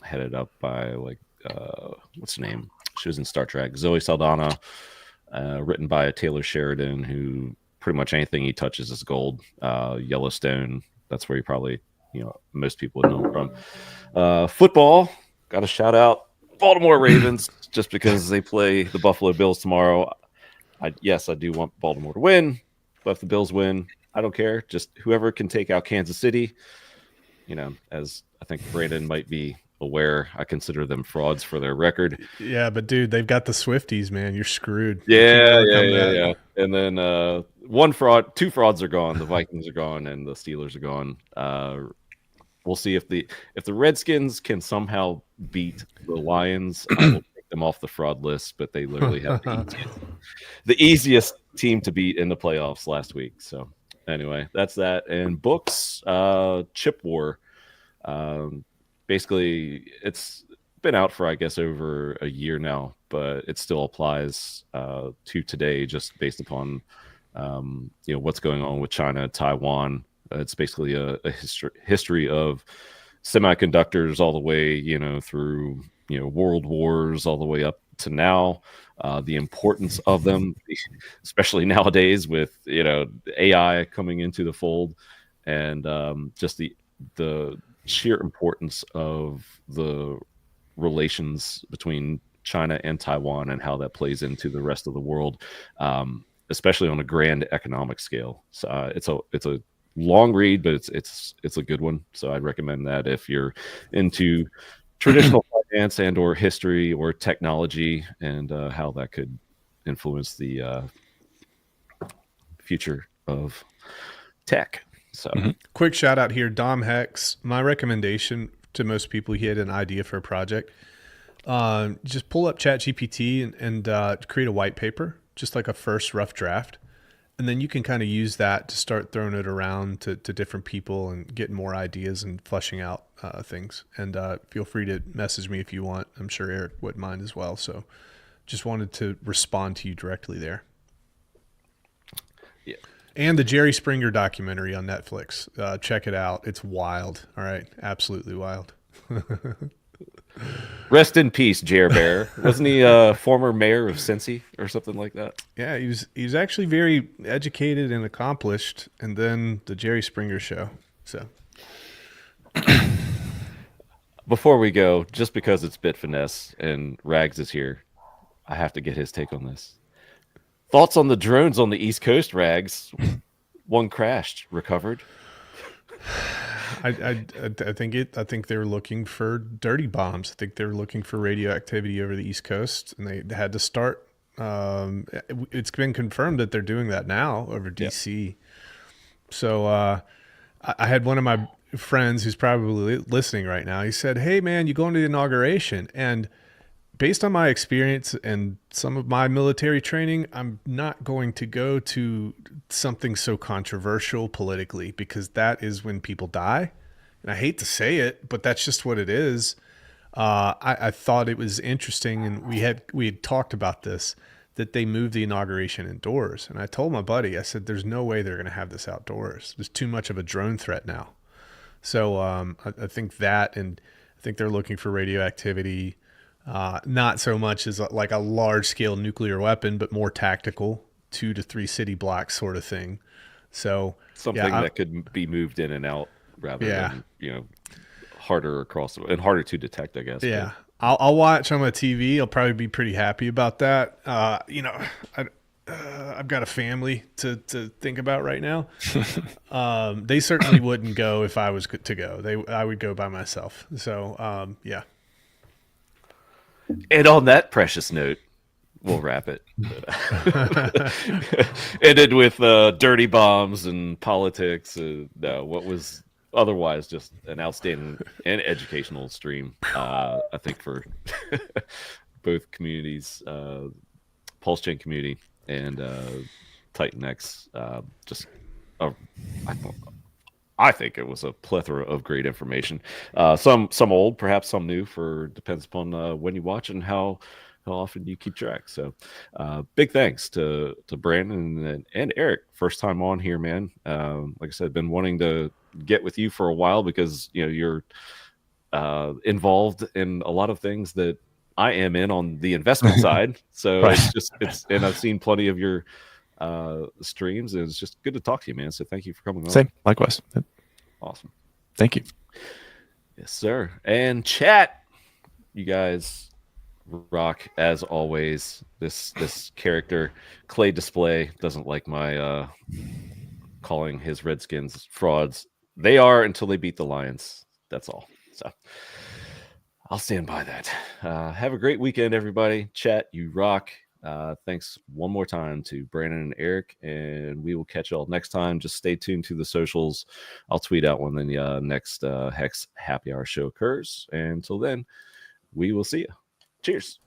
headed up by what's her name? She was in Star Trek. Zoe Saldana. Written by Taylor Sheridan, who pretty much anything he touches is gold. Yellowstone. That's where you probably, most people would know him from. Football. Got to shout out Baltimore Ravens just because they play the Buffalo Bills tomorrow. I do want Baltimore to win, but if the Bills win, I don't care. Just whoever can take out Kansas City, as I think Brandon might be aware, I consider them frauds for their record. Yeah, but dude, they've got the Swifties, man. You're screwed. Yeah. And then two frauds are gone. The Vikings are gone, and the Steelers are gone. We'll see if the Redskins can somehow beat the Lions. I will take them off the fraud list, but they literally have the easiest team to beat in the playoffs last week. So anyway, that's that. And books, Chip War. Basically, it's been out for, I guess, over a year now, but it still applies to today just based upon what's going on with China, Taiwan. It's basically a history of semiconductors all the way, through, world wars all the way up to now. The importance of them, especially nowadays with, AI coming into the fold, and just the sheer importance of the relations between China and Taiwan and how that plays into the rest of the world, especially on a grand economic scale. So it's a long read, but it's a good one. So I'd recommend that if you're into traditional finance and or history or technology and how that could influence the future of tech. So quick shout out here, Dom Hex. My recommendation to most people, he had an idea for a project. Just pull up ChatGPT and create a white paper, just like a first rough draft. And then you can kind of use that to start throwing it around to different people and getting more ideas and fleshing out things. And feel free to message me if you want. I'm sure Erik wouldn't mind as well. So just wanted to respond to you directly there. And the Jerry Springer documentary on Netflix. Check it out. It's wild. All right. Absolutely wild. Rest in peace, Jer Bear. Wasn't he former mayor of Cincy or something like that? Yeah, he was actually very educated and accomplished, and then the Jerry Springer show. So before we go, just because it's Bit Finesse and Rags is here, I have to get his take on this. Thoughts on the drones on the East Coast, Rags? One crashed, recovered. I think they were looking for dirty bombs. I think they were looking for radioactivity over the East Coast, and they had to start. It's been confirmed that they're doing that now over DC. Yep. So I had one of my friends who's probably listening right now. He said, "Hey man, you going to the inauguration?" And based on my experience and some of my military training, I'm not going to go to something so controversial politically, because that is when people die. And I hate to say it, but that's just what it is. I thought it was interesting, and we had talked about this, that they moved the inauguration indoors. And I told my buddy, I said, there's no way they're going to have this outdoors. There's too much of a drone threat now. So I think that, and I think they're looking for radioactivity. Not so much as like a large scale nuclear weapon, but more tactical, 2 to 3 city blocks sort of thing. So something that could be moved in and out rather than, harder across and harder to detect, I guess. Yeah. I'll watch on my TV. I'll probably be pretty happy about that. I've got a family to think about right now. They certainly wouldn't go if I was to go. I would go by myself. So, yeah. And on that precious note, we'll wrap it. Ended with dirty bombs and politics. What was otherwise just an outstanding and educational stream, I think, for both communities, PulseChain community and TitanX. I think it was a plethora of great information. Some old, perhaps some new. Depends upon when you watch and how often you keep track. So, big thanks to Brandon and Erik. First time on here, man. Like I said, been wanting to get with you for a while because you're involved in a lot of things that I am in on the investment side. So right. And I've seen plenty of your streams, and it's just good to talk to you, man. So thank you for coming on. Same, likewise. Awesome. Thank you. Yes, sir. And chat, you guys rock as always. This character, Clay Display, doesn't like my calling his Redskins frauds. They are until they beat the Lions. That's all. So I'll stand by that. Have a great weekend, everybody. Chat, you rock. Thanks one more time to Brandon and Erik, and we will catch y'all next time. Just stay tuned to the socials. I'll tweet out when the next Hex Happy Hour show occurs. And until then, we will see you. Cheers.